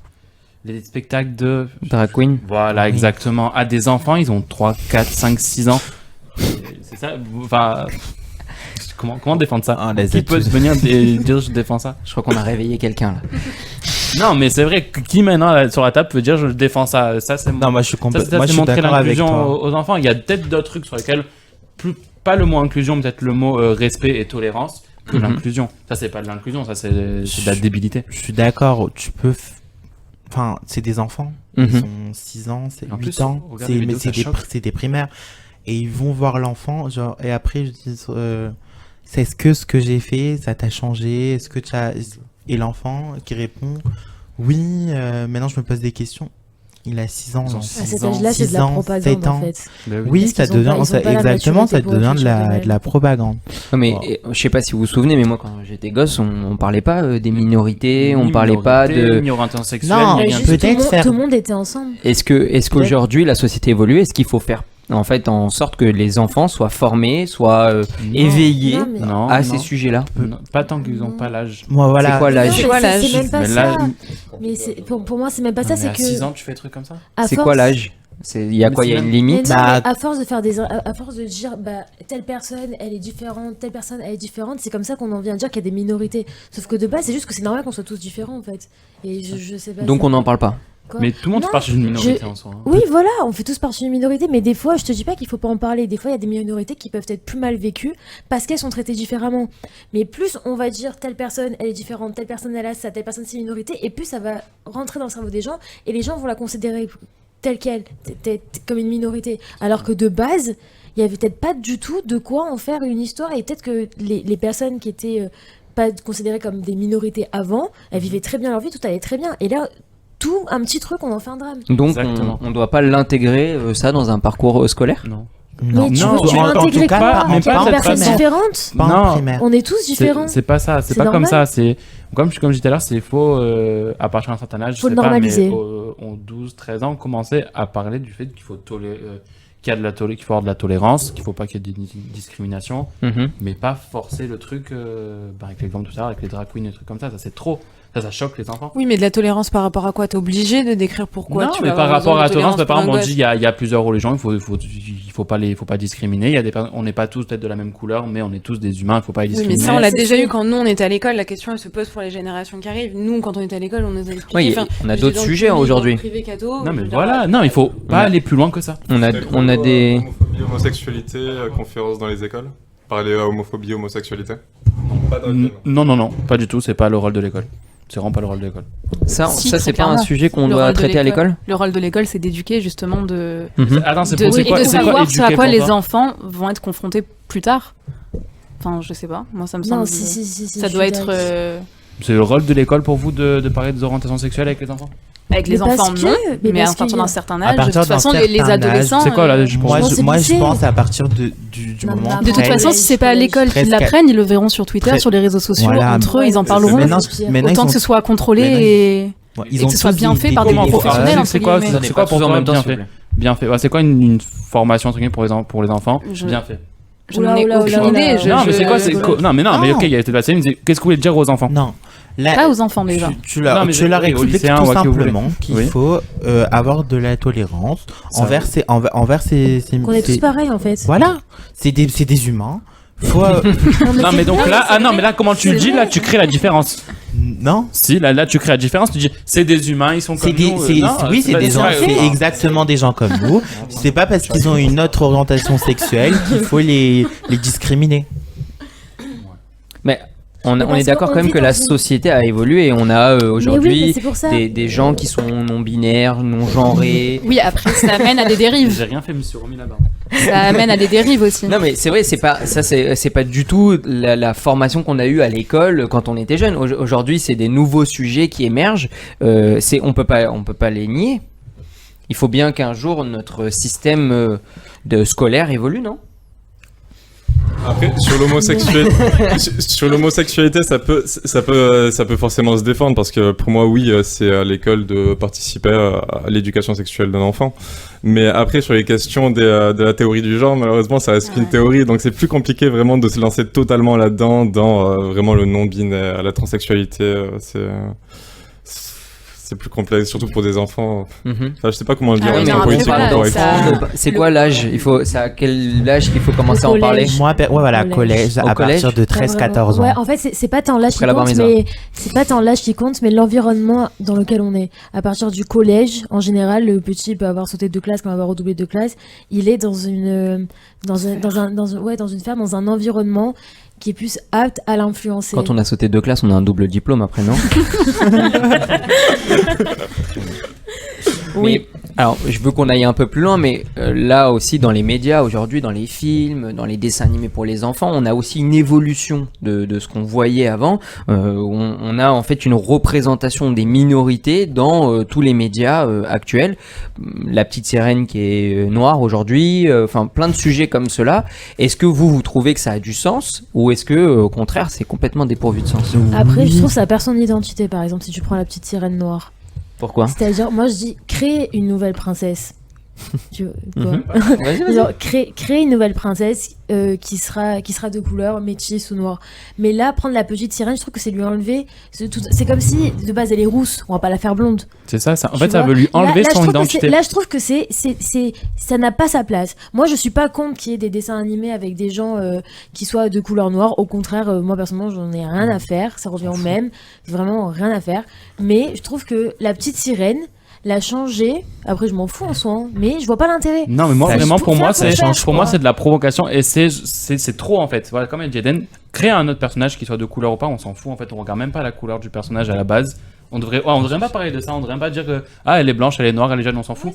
Des spectacles de... Drag queen. Voilà, exactement. À des enfants, ils ont 3, 4, 5, 6 ans. C'est ça, enfin... Comment défendre ça? Qui peut se venir dire je défends ça? Je crois qu'on a réveillé quelqu'un là. Non, mais c'est vrai, qui maintenant là, sur la table peut dire je défends ça? Ça, c'est Non, moi je suis ça, c'est montrer l'inclusion aux enfants. Il y a peut-être d'autres trucs sur lesquels, pas le mot inclusion, peut-être le mot respect et tolérance que l'inclusion. Ça, c'est pas de l'inclusion, ça, c'est de la débilité. Je suis d'accord, tu peux... Enfin, c'est des enfants, ils ont 6 ans, 8 ans, c'est des primaires. Et ils vont voir l'enfant, genre, et après, je dis, est-ce que ce que j'ai fait, ça t'a changé? Est-ce que tu as... Et l'enfant qui répond, oui, maintenant je me pose des questions. Il a 6 ans. À cet âge-là, c'est de la propagande, en fait. Oui, ça devient, exactement, ça devient de la propagande. Non, mais je sais pas si vous vous souvenez, mais moi, quand j'étais gosse, on parlait pas des minorités, on parlait pas de... Ni orientation sexuelle, non, ni rien. peut-être tout le monde était ensemble. Est-ce qu'aujourd'hui, la société évolue? Est-ce qu'il faut faire en fait en sorte que les enfants soient formés, soient éveillés à ces sujets-là? Pas tant qu'ils n'ont pas l'âge. Moi, voilà. C'est quoi l'âge? C'est même pas ça. Mais pour moi, c'est même pas ça. C'est à que 6 ans, tu fais des trucs comme ça? C'est quoi l'âge? Il y a quoi? Il y a une Mais limite? non, mais à force de faire à force de dire telle personne elle est différente, telle personne elle est différente, c'est comme ça qu'on en vient à dire qu'il y a des minorités. Sauf que de base c'est juste que c'est normal qu'on soit tous différents en fait. Et je sais pas. Donc on n'en parle pas. Quoi. Mais tout le monde fait partie d'une minorité en soi. Oui, voilà, on fait tous partie d'une minorité, mais des fois, je te dis pas qu'il faut pas en parler. Des fois, il y a des minorités qui peuvent être plus mal vécues parce qu'elles sont traitées différemment. Mais plus on va dire telle personne, elle est différente, telle personne, elle a ça, telle personne, c'est une minorité, et plus ça va rentrer dans le cerveau des gens, et les gens vont la considérer telle qu'elle, comme une minorité. Alors que de base, il y avait peut-être pas du tout de quoi en faire une histoire, et peut-être que les personnes qui étaient pas considérées comme des minorités avant, elles vivaient très bien leur vie, tout allait très bien. Et là, tout un petit truc, on en fait un drame. Donc on doit pas l'intégrer ça dans un parcours scolaire? Non. Mais tu Non, veux en tout l'intégrer cas, quoi? mais Il y a pas des cette personnes façon. différentes. Pas en Non. primaire. On est tous différents. C'est pas ça, c'est C'est pas comme normal. ça. C'est comme je disais tout à l'heure, c'est faux à partir d'un certain âge. Faut je le sais pas, normaliser. mais en 12-13 ans, commencer à parler du fait qu'il faut qu'il faut avoir de la tolérance, qu'il faut pas qu'il y ait des discriminations, mais pas forcer le truc avec l'exemple tout à l'heure, avec les drag queens et des trucs comme ça c'est trop. Ça choque les enfants. Oui, mais de la tolérance par rapport à quoi? T'es obligé de décrire pourquoi Non, tu mais vas par avoir rapport besoin à la de tolérance, par exemple, pour on un dit il y a plusieurs religions, il faut pas discriminer. On n'est pas tous peut-être de la même couleur, mais on est tous des humains, il faut pas les gosse. Oui, discriminer. mais ça, on l'a C'est déjà sûr. eu quand nous on était à l'école. La question elle se pose pour les générations qui arrivent. Nous, quand on était à l'école, on nous a expliqué. Oui, enfin, on a j'étais d'autres dans le sujets public, aujourd'hui. dans le privé catho, Non, je mais veux dire, voilà, non, il faut pas aller plus loin que ça. On a des Homophobie, homosexualité, conférence dans les écoles. Parler à homophobie, homosexualité. Pas dans le thème. Non, pas du tout, c'est pas le rôle de l'école. C'est vraiment pas le rôle de l'école. ça Si, c'est très pas un clairement. sujet qu'on Le doit rôle de traiter à l'école? Le rôle de l'école, c'est d'éduquer justement de Attends, c'est de, pour- c'est et quoi- de c'est quoi savoir ce à éduquer quoi pour les toi enfants vont être confrontés plus tard. Enfin, je sais pas. Moi, ça me semble. Non, si, Ça je doit suis être d'accord. C'est le rôle de l'école pour vous de parler des orientations sexuelles avec les enfants? avec les Mais parce enfants, que- non. mais Mais à parce partir que- d'un certain à âge, de partir toute d'un façon, les certain âge, adolescents. c'est quoi, là, je Moi, pense que c'est je lycée. pense à partir du Non, moment. non, De toute Après, façon, si c'est pas à l'école qu'ils 13, l'apprennent, ils le verront sur Twitter, Très- sur les réseaux sociaux, Voilà. entre eux, ils en Ouais, parleront. Maintenant, c'est pire. maintenant, Autant ils que sont- ce soit contrôlé Maintenant, et ils et ont que ce soit tous bien des- fait des par des comment- professionnels, c'est entre quoi, guillemets. c'est quoi pour tous en toi même temps, bien s'il vous fait? plaît. Bien fait. C'est quoi une formation entre guillemets pour les enfants? Je- Bien fait. Je n'en ai Oula, aucune oula, idée. oula. Non, mais c'est quoi? Non, mais Non. ok, il y a cette scène. Qu'est-ce que vous voulez dire aux enfants? Non. Là, Pas aux enfants déjà. tu leur, Non, mais tu leur oui, aux expliques lycéens, tout ou à qui vous simplement voulez. qu'il Oui. faut avoir de la tolérance Ça envers ces Qu'on est tous pareils en fait. Voilà, c'est des humains. Faut Non, mais donc vrai, là, c'est vrai. mais là, comment tu le dis? Là, tu crées la différence. non, Si, là, tu crées la différence. Tu dis, c'est des humains, ils sont c'est comme des, nous. oui, c'est des gens, ouais, c'est exactement des gens comme nous. C'est pas parce qu'ils ont une autre orientation sexuelle qu'il faut les discriminer. Mais on Mais est parce d'accord qu'on quand même vit que dans la une- société a évolué et on a Mais oui, mais aujourd'hui c'est pour ça. des gens qui sont non-binaires, non-genrés. Oui, après, ça amène à des dérives. J'ai rien fait, je me suis remis là-bas. Ça amène à des dérives aussi. Non mais c'est vrai, c'est pas du tout la formation qu'on a eue à l'école quand on était jeune. Aujourd'hui, c'est des nouveaux sujets qui émergent. On peut pas les nier. Il faut bien qu'un jour notre système de scolaire évolue, non? Après, sur l'homosexualité, ça peut forcément se défendre parce que pour moi, oui, c'est à l'école de participer à l'éducation sexuelle d'un enfant. Mais après, sur les questions de la théorie du genre, malheureusement, ça reste qu'une théorie, donc c'est plus compliqué vraiment de se lancer totalement là-dedans, dans vraiment le non-binaire, la transsexualité. C'est plus complexe, surtout pour des enfants. Enfin, je sais pas comment le dire. Ah oui, mais non, c'est après, politiquement voilà, correct. ça- C'est quoi l'âge? C'est à quel âge qu'il faut commencer à en Au parler? collège. Moi, voilà, Collège. collège, Au à collège partir de 13-14 ans. Ouais, en fait, c'est pas tant l'âge qui Après la bar compte, mitzvah. mais c'est pas tant l'âge qui compte, mais l'environnement dans lequel on est. À partir du collège, en général, le petit peut avoir sauté de classe, peut avoir redoublé de classe. Il est dans une ferme, dans un environnement qui est plus apte à l'influencer. Quand on a sauté 2 classes, on a un double diplôme après, non? Oui. Mais, alors, je veux qu'on aille un peu plus loin, mais là aussi, dans les médias, aujourd'hui, dans les films, dans les dessins animés pour les enfants, on a aussi une évolution de ce qu'on voyait avant. On a en fait une représentation des minorités dans tous les médias actuels. La petite sirène qui est noire aujourd'hui, enfin plein de sujets comme cela. Est-ce que vous trouvez que ça a du sens ou est-ce que, au contraire, c'est complètement dépourvu de sens? Après, je trouve que ça perd son identité, par exemple, si tu prends la petite sirène noire. Pourquoi? C'est-à-dire, moi je dis, créer une nouvelle princesse. Genre, créer une nouvelle princesse qui sera de couleur métisse ou noire. Mais là, prendre la petite sirène, je trouve que c'est lui enlever. C'est comme si de base elle est rousse, on va pas la faire blonde. C'est ça. En fait, ça veut lui enlever son identité. Là, je trouve que ça n'a pas sa place. Moi, je suis pas contre qu'il y ait des dessins animés avec des gens qui soient de couleur noire. Au contraire, moi personnellement, j'en ai rien à faire. Ça revient au même. Vraiment rien à faire. Mais je trouve que la petite sirène l'a changé. Après, je m'en fous en soi, mais je vois pas l'intérêt. Non, mais moi, vraiment, pour moi, c'est de la provocation et c'est trop en fait. Voilà, comme elle dit Eden, créer un autre personnage qui soit de couleur ou pas, on s'en fout en fait. On regarde même pas la couleur du personnage à la base. On devrait même pas parler de ça. On devrait même pas dire que elle est blanche, elle est noire, elle est jeune, on s'en fout.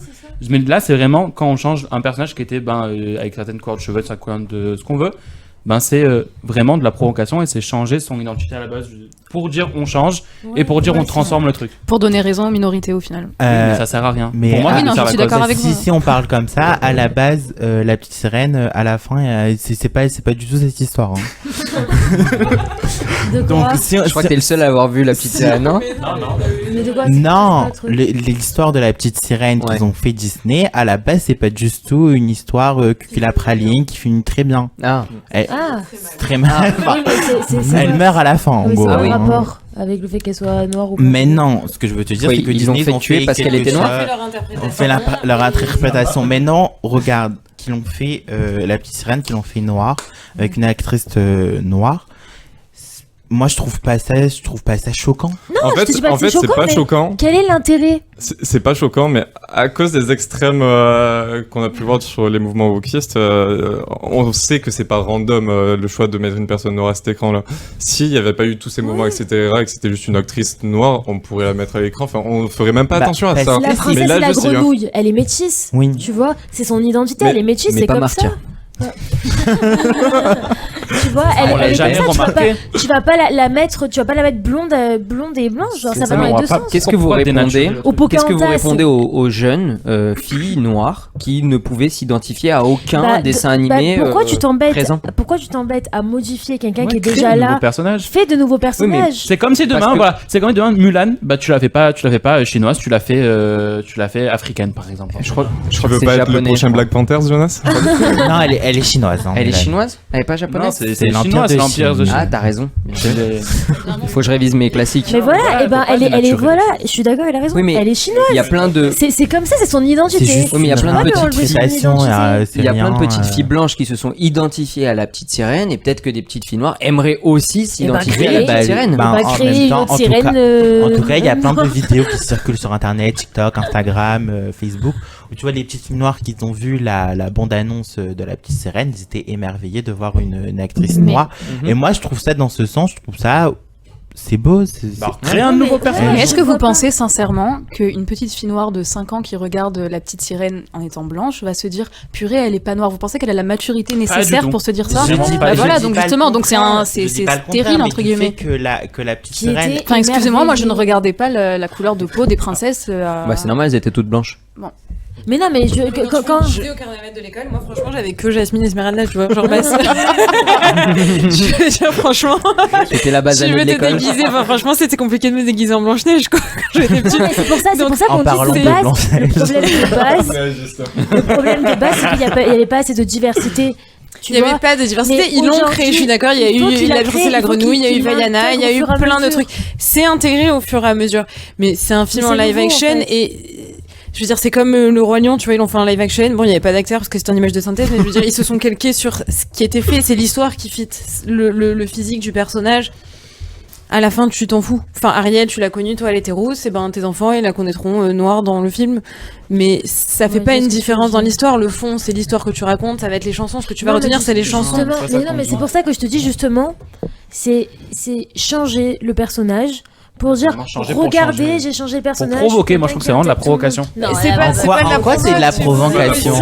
Mais là, c'est vraiment quand on change un personnage qui était avec certaines couleurs de cheveux, sa couleur de ce qu'on veut. C'est vraiment de la provocation et c'est changer son identité à la base pour dire on change et pour dire on transforme le truc. Pour donner raison aux minorités au final. Mais ça sert à rien. Mais pour moi, je suis d'accord avec vous. Si on parle comme ça, à la base, la petite sirène, à la fin, c'est pas du tout cette histoire. Donc, je crois que t'es le seul à avoir vu la petite sirène, non? Non, l'histoire de la petite sirène qu'ils ont fait Disney, à la base, c'est pas du tout une histoire qui la praline, qui finit très bien. C'est très mal. Elle meurt à la fin, en gros. C'est un rapport avec le fait qu'elle soit noire ou pas. Mais non, ce que je veux te dire, c'est que Disney ils ont fait tuer parce qu'elle était noire. On fait leur interprétation. Mais non, regarde, qu'ils l'ont fait, la petite sirène, qu'ils l'ont fait noire, avec une actrice noire. Moi, je trouve pas ça choquant. Non, en fait, c'est pas choquant. Quel est l'intérêt? C'est pas choquant, mais à cause des extrêmes qu'on a pu voir sur les mouvements wokistes, on sait que c'est pas random le choix de mettre une personne noire à cet écran-là. S'il y avait pas eu tous ces mouvements, etc., et que c'était juste une actrice noire, on pourrait la mettre à l'écran. Enfin, on ferait même pas attention à ça. La princesse et la grenouille, elle est métisse. Oui. Tu vois, c'est son identité, elle est métisse, c'est comme ça. Tu vois, elle est jamais comme ça, remarqué. tu vas pas la mettre blonde et blanche, genre ça va dans les deux sens. Qu'est-ce que vous répondez aux jeunes filles noires qui ne pouvaient s'identifier à aucun dessin animé pourquoi tu présent? Pourquoi tu t'embêtes à modifier quelqu'un qui est déjà là? Fais de nouveaux personnages. C'est comme si demain, Mulan, tu la fais pas chinoise, tu la fais africaine par exemple. Je crois que veux pas être le prochain Black Panthers, Jonas? Non, elle est chinoise. Elle est chinoise? Elle est pas japonaise? C'est l'Empire de Chine. Ah, t'as raison. Il faut que je révise mes classiques. Mais voilà, elle est voilà, je suis d'accord, elle a raison. Oui, mais elle est chinoise. Il y a plein de. C'est comme ça, c'est son identité. Oui, mais il y a plein de petites filles blanches qui se sont identifiées à la petite sirène et peut-être que des petites filles noires aimeraient aussi s'identifier à la petite sirène. On va créer une autre sirène. En tout cas, il y a plein de vidéos qui circulent sur internet, TikTok, Instagram, Facebook, où tu vois les petites filles noires qui ont vu la bande-annonce de la petite sirène, ils étaient émerveillés de voir une actrice noire. Et moi, je trouve ça dans ce sens, je trouve ça. C'est beau, créer un nouveau personnage. Est-ce que vous pensez sincèrement qu'une petite fille noire de 5 ans qui regarde la petite sirène en étant blanche va se dire purée, elle est pas noire? Vous pensez qu'elle a la maturité nécessaire pour se dire ça? Voilà, donc justement, donc c'est terrible entre guillemets. Que la petite sirène. Enfin, excusez-moi, moi je ne regardais pas la couleur de peau des princesses. C'est normal, elles étaient toutes blanches. Bon. Mais non, mais quand j'étais au carnaval de l'école, moi franchement j'avais que Jasmine Esmeralda, tu vois, genre basse. Je veux dire, franchement. C'était la base de l'école. Je m'étais déguisée, enfin, franchement c'était compliqué de me déguiser en Blanche-Neige quand j'étais petite. C'est pour ça qu'on dit le problème de base, c'est qu'il n'y avait pas assez de diversité. Il n'y avait pas de diversité, ils l'ont créé, je suis d'accord, il y a eu la grenouille, il y a eu Vaiana, il y a eu plein de trucs. C'est intégré au fur et à mesure. Mais c'est un film en live action et. Je veux dire, c'est comme Le Roi Lion, tu vois, ils l'ont fait en live action. Bon, il n'y avait pas d'acteur parce que c'était en image de synthèse, mais je veux dire, ils se sont calqués sur ce qui était fait. C'est l'histoire qui fit le physique du personnage. À la fin, tu t'en fous. Enfin, Ariel, tu l'as connue, toi, elle était rousse, et ben tes enfants, ils la connaîtront noire dans le film. Mais ça fait pas une différence dans l'histoire. Le fond, c'est l'histoire que tu racontes, ça va être les chansons. Ce que tu vas retenir, c'est les chansons. Mais c'est pour ça que je te dis justement, c'est changer le personnage. Pour dire, regardez, j'ai changé le personnage. Pour provoquer, moi je trouve que c'est vraiment de la provocation. C'est pas de la provocation. C'est de la provocation.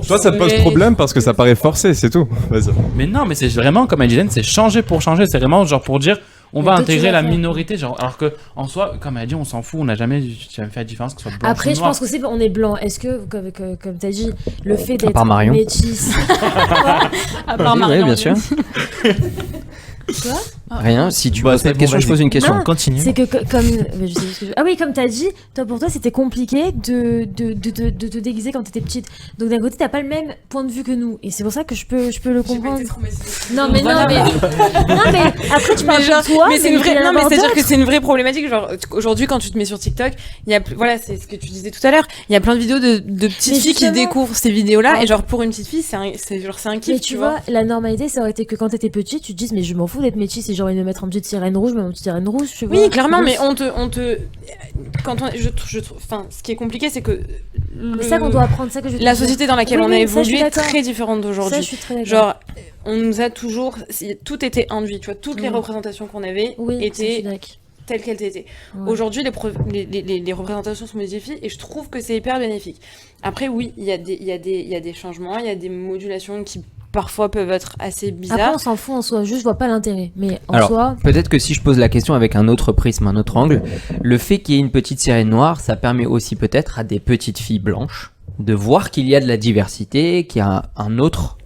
Toi, ça te pose problème parce que ça paraît forcé, c'est tout. Vas-y. Mais non, mais c'est vraiment, comme elle disait, c'est changer pour changer. C'est vraiment genre pour dire, on va intégrer la minorité. Genre, alors que en soi, comme elle a dit, on s'en fout, on n'a jamais fait la différence que ce soit blanc. Après, je pense aussi on est blanc. Est-ce que, comme tu as dit, le fait d'être métisse. À part Marion. Oui, bien sûr. Rien, si tu poses pas de question, je pose une question. Non, continue. C'est que ah oui, comme t'as dit, toi pour toi c'était compliqué de te déguiser quand t'étais petite. Donc d'un côté t'as pas le même point de vue que nous, et c'est pour ça que je peux le comprendre. Non mais après tu parles de toi. Mais c'est une vraie. Non mais c'est-à-dire que c'est une vraie problématique. Genre aujourd'hui quand tu te mets sur TikTok, il y a voilà, c'est ce que tu disais tout à l'heure. Il y a plein de vidéos de petites filles qui découvrent ces vidéos-là, et genre pour une petite fille c'est un kiff. Mais tu vois, la normalité ça aurait été que quand t'étais petite, tu te dises mais je m'en fous d'être métisse et j'ai envie de me mettre en petite sirène rouge, mais en petite sirène rouge, tu vois. Oui, clairement, mais enfin, ce qui est compliqué, c'est que c'est ça qu'on doit apprendre, ça que la société dans laquelle on a évolué est très différente d'aujourd'hui. Ça, je suis très d'accord. Genre, on nous a toujours, tout était induit, tu vois, toutes les représentations qu'on avait étaient telles qu'elles étaient. Ouais. Aujourd'hui, les représentations sont modifiées et je trouve que c'est hyper bénéfique. Après, oui, il y a des changements, il y a des modulations qui parfois peuvent être assez bizarres. Après, on s'en fout en soi, juste je vois pas l'intérêt. Mais en Alors, soi. Peut-être que si je pose la question avec un autre prisme, un autre angle, le fait qu'il y ait une petite sirène noire, ça permet aussi peut-être à des petites filles blanches de voir qu'il y a de la diversité, qu'il y a un autre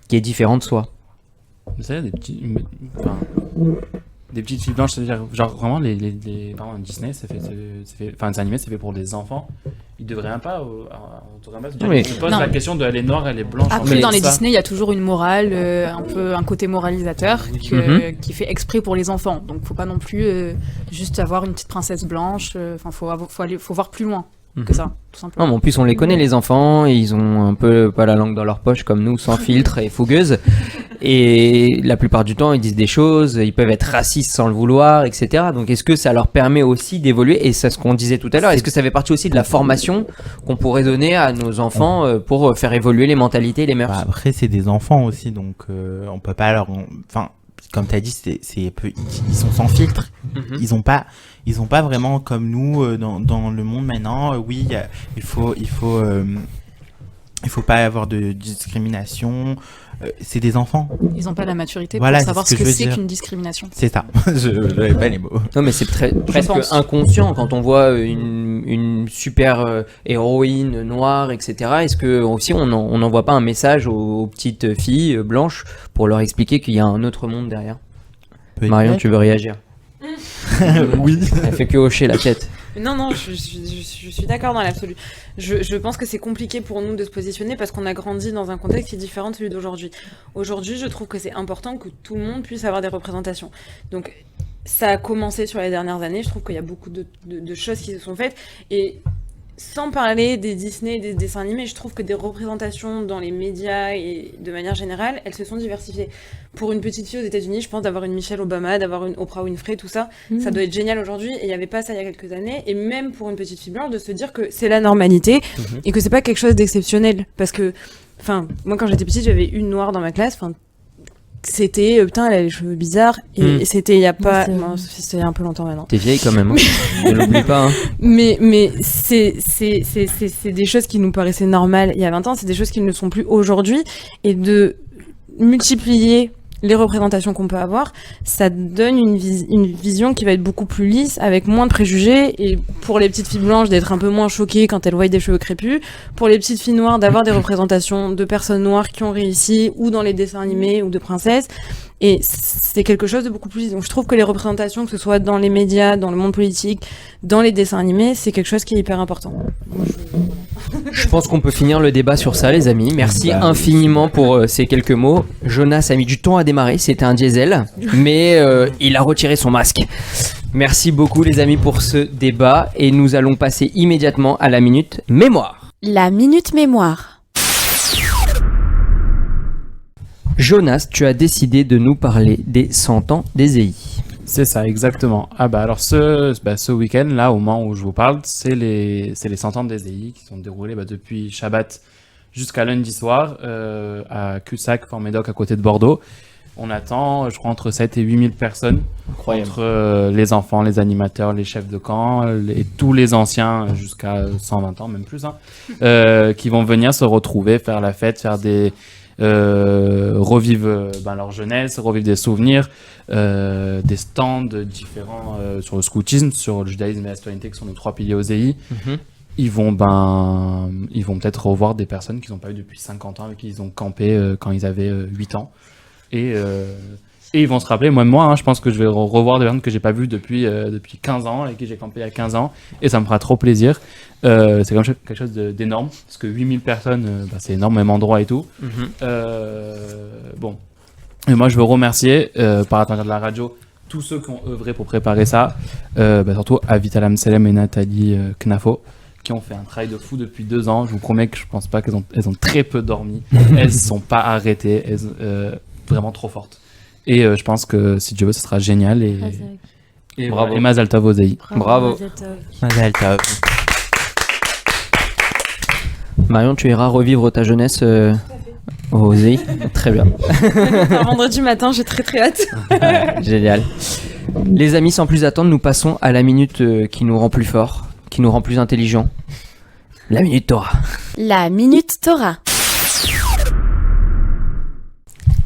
qui est différent de soi. Vous savez, des petites filles blanches, c'est-à-dire, genre vraiment, par exemple, Disney, enfin, des animés, c'est fait pour des enfants. Ils devraient même pas, on pose la question de elle est noire, elle est blanche. Après, dans les Disney, il y a toujours une morale, un côté moralisateur qui fait exprès pour les enfants. Donc, faut pas non plus juste avoir une petite princesse blanche. Enfin, faut voir plus loin que ça, tout simplement. Non, mais en plus, on les connaît, les enfants, et ils ont un peu pas la langue dans leur poche comme nous, sans filtre et fougueuse. Et la plupart du temps, ils disent des choses, ils peuvent être racistes sans le vouloir, etc. Donc, est-ce que ça leur permet aussi d'évoluer? Et c'est ce qu'on disait tout à l'heure, est-ce que ça fait partie aussi de la formation qu'on pourrait donner à nos enfants pour faire évoluer les mentalités et les mœurs? Après, c'est des enfants aussi, donc on peut pas leur... Enfin, comme tu as dit, ils sont sans filtre. Ils ont pas vraiment comme nous dans le monde maintenant. Oui, il faut pas avoir de discrimination. C'est des enfants. Ils n'ont pas la maturité pour savoir ce que c'est qu'une discrimination. C'est ça. Je n'avais pas les mots. Non, mais c'est presque inconscient quand on voit une super héroïne noire, etc. Est-ce que aussi on n'envoie pas un message aux petites filles blanches pour leur expliquer qu'il y a un autre monde derrière? Marion, tu veux réagir? Oui. Elle fait que hocher la tête. Non, je suis d'accord dans l'absolu. Je pense que c'est compliqué pour nous de se positionner parce qu'on a grandi dans un contexte qui est différent de celui d'aujourd'hui. Aujourd'hui, je trouve que c'est important que tout le monde puisse avoir des représentations. Donc, ça a commencé sur les dernières années. Je trouve qu'il y a beaucoup de choses qui se sont faites. Et sans parler des Disney et des dessins animés, je trouve que des représentations dans les médias et de manière générale, elles se sont diversifiées. Pour une petite fille aux États-Unis, je pense d'avoir une Michelle Obama, d'avoir une Oprah Winfrey, tout ça, ça doit être génial aujourd'hui. Et il n'y avait pas ça il y a quelques années. Et même pour une petite fille blanche, de se dire que c'est la normalité et que c'est pas quelque chose d'exceptionnel. Parce que, enfin, moi quand j'étais petite, j'avais une noire dans ma classe. Enfin, c'était putain, elle a les cheveux bizarres et c'était il y a pas c'était un peu longtemps maintenant. T'es vieille quand même, hein. Ne l'oublie pas, hein. Mais c'est des choses qui nous paraissaient normales il y a 20 ans, c'est des choses qui ne le sont plus aujourd'hui, et de multiplier les représentations qu'on peut avoir, ça donne une vision qui va être beaucoup plus lisse, avec moins de préjugés, et pour les petites filles blanches d'être un peu moins choquées quand elles voient des cheveux crépus, pour les petites filles noires d'avoir des représentations de personnes noires qui ont réussi, ou dans les dessins animés, ou de princesses, et c'est quelque chose de beaucoup plus lisse. Donc je trouve que les représentations, que ce soit dans les médias, dans le monde politique, dans les dessins animés, c'est quelque chose qui est hyper important. Je pense qu'on peut finir le débat sur ça, les amis. Merci infiniment pour ces quelques mots. Jonas a mis du temps à démarrer, c'était un diesel, mais il a retiré son masque. Merci beaucoup, les amis, pour ce débat, et nous allons passer immédiatement à la minute mémoire. La minute mémoire. Jonas, tu as décidé de nous parler des 100 ans d'Ezei. C'est ça, exactement. Ah bah alors ce week-end, là, au moment où je vous parle, c'est les 100 ans d'Ezei qui sont déroulés depuis Shabbat jusqu'à lundi soir à Cussac, Fort-Médoc, à côté de Bordeaux. On attend, je crois, entre 7 et 8 000 personnes. Incroyable. Entre les enfants, les animateurs, les chefs de camp, et tous les anciens jusqu'à 120 ans, même plus, qui vont venir se retrouver, faire la fête, faire des... revivre leur jeunesse, revivre des souvenirs, des stands différents sur le scoutisme, sur le judaïsme et la citoyenneté, qui sont nos 3 piliers Ozei. Ils vont peut-être revoir des personnes qu'ils n'ont pas eu depuis 50 ans, avec qui ils ont campé quand ils avaient 8 ans. Et Et ils vont se rappeler, moi, je pense que je vais revoir des personnes que j'ai pas vues depuis 15 ans, avec qui j'ai campé il y a 15 ans, et ça me fera trop plaisir. C'est quand même quelque chose d'énorme, parce que 8000 personnes, c'est énorme, même endroit et tout. Bon. Et moi, je veux remercier, par l'intermédiaire de la radio, tous ceux qui ont œuvré pour préparer ça, surtout Avital Amselem et Nathalie Knafo, qui ont fait un travail de fou depuis 2 ans. Je vous promets que je pense pas qu'elles ont très peu dormi. Elles sont pas arrêtées, vraiment trop fortes. Et je pense que si Dieu veut, ce sera génial. Et bravo. Et Mazal Tov Ozei. Bravo. Mazal Tov. Marion, tu iras revivre ta jeunesse au Ozei. Très bien. Un vendredi matin, j'ai très très hâte. Génial. Les amis, sans plus attendre, nous passons à la minute qui nous rend plus forts, qui nous rend plus intelligents. La minute Torah. La minute Torah.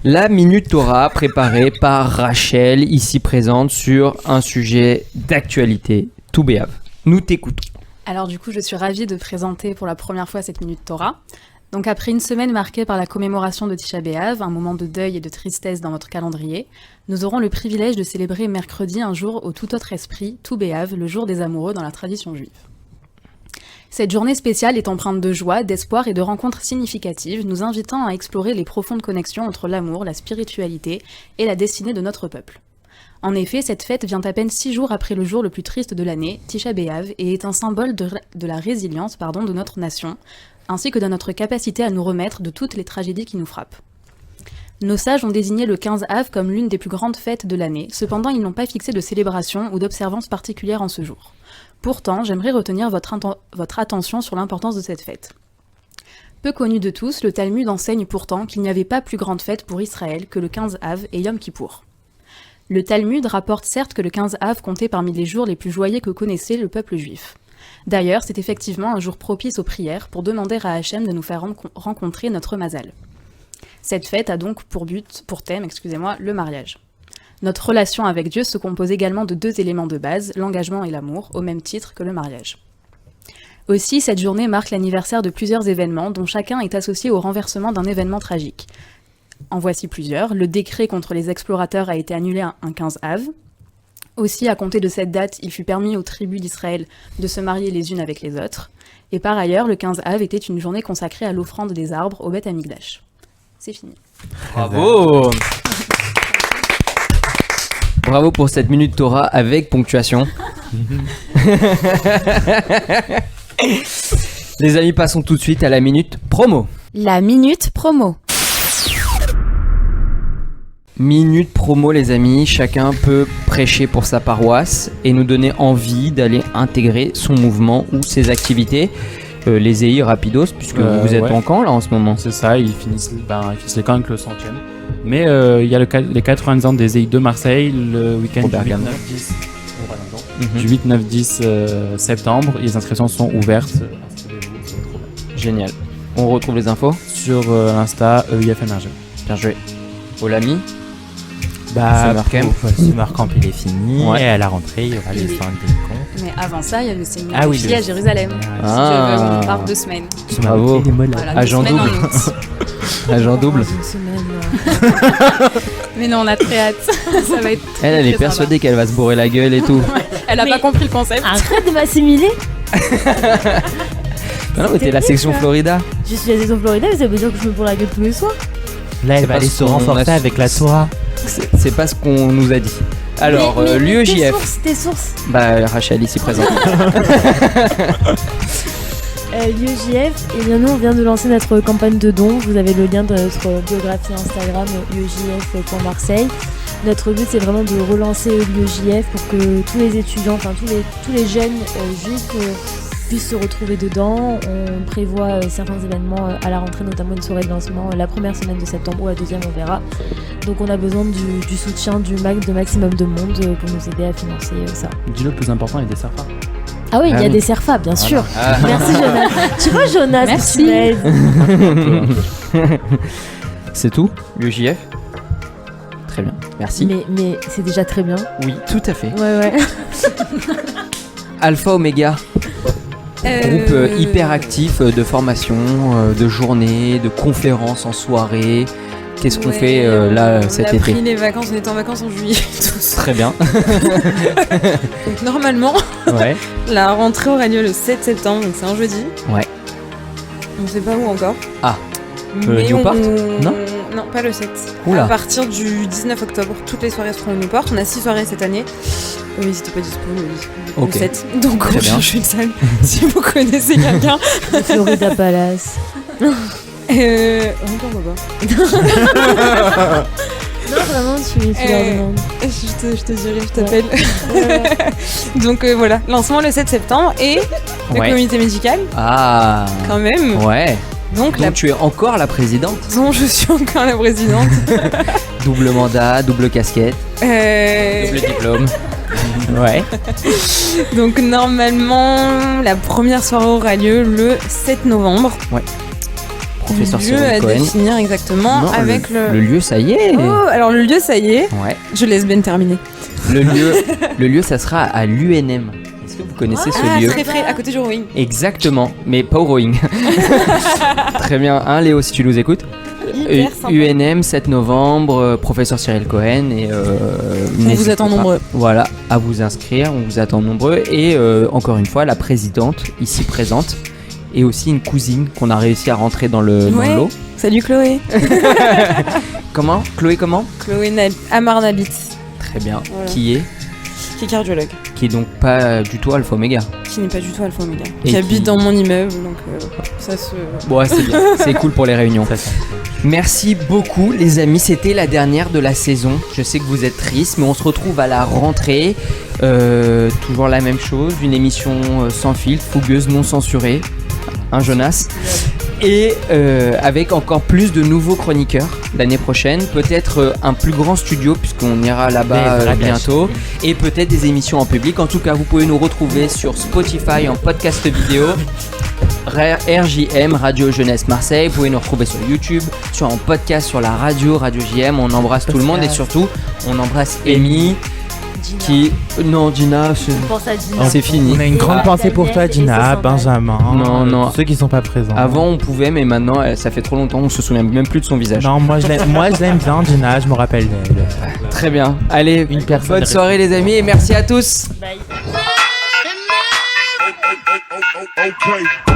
La minute Torah préparée par Rachel, ici présente, sur un sujet d'actualité. Tout béave. Nous t'écoutons. Alors du coup, je suis ravie de présenter pour la première fois cette minute Torah. Donc après une semaine marquée par la commémoration de Tisha B'Av, un moment de deuil et de tristesse dans votre calendrier, nous aurons le privilège de célébrer mercredi un jour au tout autre esprit, Tout B'Av, le jour des amoureux dans la tradition juive. Cette journée spéciale est empreinte de joie, d'espoir et de rencontres significatives, nous invitant à explorer les profondes connexions entre l'amour, la spiritualité et la destinée de notre peuple. En effet, cette fête vient à peine 6 jours après le jour le plus triste de l'année, Tisha B'Av, et est un symbole de la résilience de notre nation, ainsi que de notre capacité à nous remettre de toutes les tragédies qui nous frappent. Nos sages ont désigné le 15 Av comme l'une des plus grandes fêtes de l'année, cependant ils n'ont pas fixé de célébration ou d'observance particulière en ce jour. Pourtant, j'aimerais retenir votre attention sur l'importance de cette fête. Peu connu de tous, le Talmud enseigne pourtant qu'il n'y avait pas plus grande fête pour Israël que le 15 Av et Yom Kippour. Le Talmud rapporte certes que le 15 Av comptait parmi les jours les plus joyeux que connaissait le peuple juif. D'ailleurs, c'est effectivement un jour propice aux prières pour demander à Hachem de nous faire rencontrer notre Mazal. Cette fête a donc pour thème, le mariage. Notre relation avec Dieu se compose également de 2 éléments de base, l'engagement et l'amour, au même titre que le mariage. Aussi, cette journée marque l'anniversaire de plusieurs événements dont chacun est associé au renversement d'un événement tragique. En voici plusieurs. Le décret contre les explorateurs a été annulé un 15 Av. Aussi, à compter de cette date, il fut permis aux tribus d'Israël de se marier les unes avec les autres. Et par ailleurs, le 15 Av était une journée consacrée à l'offrande des arbres au Beth Amikdash. C'est fini. Bravo. Bravo pour cette minute Torah avec ponctuation. Les amis, passons tout de suite à la minute promo. La minute promo. Minute promo les amis, chacun peut prêcher pour sa paroisse et nous donner envie d'aller intégrer son mouvement ou ses activités. Les EI rapidos, puisque vous êtes en camp là en ce moment. C'est ça, ils finissent les camps avec le 100e. Mais il y a les 90 ans des EI de Marseille, le week-end du 8-9-10 septembre. Les inscriptions sont ouvertes. Génial. On retrouve les infos sur l'Insta EIFMRG. Bien joué. Olami. Summer Camp il est fini, et à la rentrée il y aura les soins de compte. Mais avant ça, il y a le séminaire des filles à Jérusalem. Si tu veux, on part 2 semaines. Bravo. Voilà, agent double. Agent double. Mais non, on a très hâte. Ça va être elle est persuadée qu'elle va se bourrer la gueule et tout. Elle a pas compris le concept. Arrête de m'assimiler. Non, mais t'es la section Florida. Je suis la section Florida, mais ça veut dire que je me bourre la gueule tous les soirs. Là, elle va aller se renforcer avec la Torah. C'est pas ce qu'on nous a dit. Alors, l'UEJF. Tes sources. Rachel ici présente. L'UEJF, et bien nous on vient de lancer notre campagne de dons. Vous avez le lien de notre biographie Instagram uejf.marseille. Notre but c'est vraiment de relancer l'UEJF pour que tous les étudiants, enfin tous les jeunes juifs puissent se retrouver dedans. On prévoit certains événements à la rentrée, notamment une soirée de lancement la première semaine de septembre ou la deuxième, on verra. Donc on a besoin du soutien de maximum de monde pour nous aider à financer ça. Dis le plus important, il y a des SERFA. Ah oui, il y a des SERFA, bien sûr. Merci Jonas. Tu vois Jonas, merci. C'est tout, l'UEJF? Très bien, merci. Mais c'est déjà très bien. Oui, tout à fait. Ouais. Alpha Omega. Groupe hyper actif de formation, de journées, de conférences en soirée, Qu'est-ce qu'on fait là cet été? On a pris les vacances, on était en vacances en juillet tous. Très bien. Donc normalement, Ouais. la rentrée aura lieu le 7 septembre, donc c'est un jeudi. Ouais. On sait pas où encore. Ah. Mais Newport? Non. Non, pas le 7. Oula. À partir du 19 octobre, toutes les soirées seront au Newport. On a 6 soirées cette année. Ils n'étaient pas dispo le Ok. 7. Donc Très on bien. cherche une salle. Si vous connaissez quelqu'un. Florida Palace. Encore pas. Non, vraiment, tu leur demandes. Je te dirai, je t'appelle. Donc voilà, lancement le 7 septembre et le Ouais. comité médical, Ah. quand même. Ouais. Donc Donc tu es encore la présidente. dont je suis encore la présidente. Double mandat, double casquette, double diplôme. Ouais. Donc normalement, la première soirée aura lieu le 7 novembre. Professeur lieu Cyril à Cohen. définir exactement Non, avec le lieu, ça y est. Oh, alors le lieu, ça y est. Ouais. Je laisse Ben terminer. Le lieu, ça sera à l'UNM. Est-ce que vous connaissez ce lieu? Très frais, à côté du rowing. Exactement, mais pas au rowing. Très bien, hein, Léo, si tu nous écoutes. Hyper sympa. UNM, 7 novembre, professeur Cyril Cohen. Et, On vous n'hésitez attend pas, nombreux. Voilà, à vous inscrire, on vous attend nombreux. Et encore une fois, la présidente, ici présente, et aussi une cousine qu'on a réussi à rentrer dans le lot. Salut Chloé. Comment? Chloé, comment? Chloé Amar Nabit, Très bien. Voilà. Qui est? qui est cardiologue, Qui est donc pas du tout Alpha Omega. qui n'est pas du tout alpha omega, Et qui habite qui- dans mon immeuble, donc ça se... Bon, ouais, c'est bien, c'est cool pour les réunions. Merci beaucoup les amis, c'était la dernière de la saison. Je sais que vous êtes tristes, mais on se retrouve à la rentrée. Toujours la même chose, une émission sans filtre, fougueuse, non censurée. Hein Jonas? Et avec encore plus de nouveaux chroniqueurs l'année prochaine. Peut-être un plus grand studio puisqu'on ira là-bas bientôt. Et peut-être des émissions en public. En tout cas, vous pouvez nous retrouver sur Spotify en podcast vidéo. RJM, Radio Jeunesse Marseille. Vous pouvez nous retrouver sur YouTube, sur un podcast sur la radio, Radio JM. On embrasse tout le monde et surtout, on embrasse Amy. Qui... Non, Gina, c'est fini. On a une grande pensée pour toi, Gina, Benjamin. Non. Ceux qui sont pas présents. Avant, on pouvait, mais maintenant, ça fait trop longtemps, on se souvient même plus de son visage. Non, moi je l'aime bien, Gina, je me rappelle d'elle. Très bien. Allez, Une personne bonne soirée les amis et merci à tous. Bye. Okay.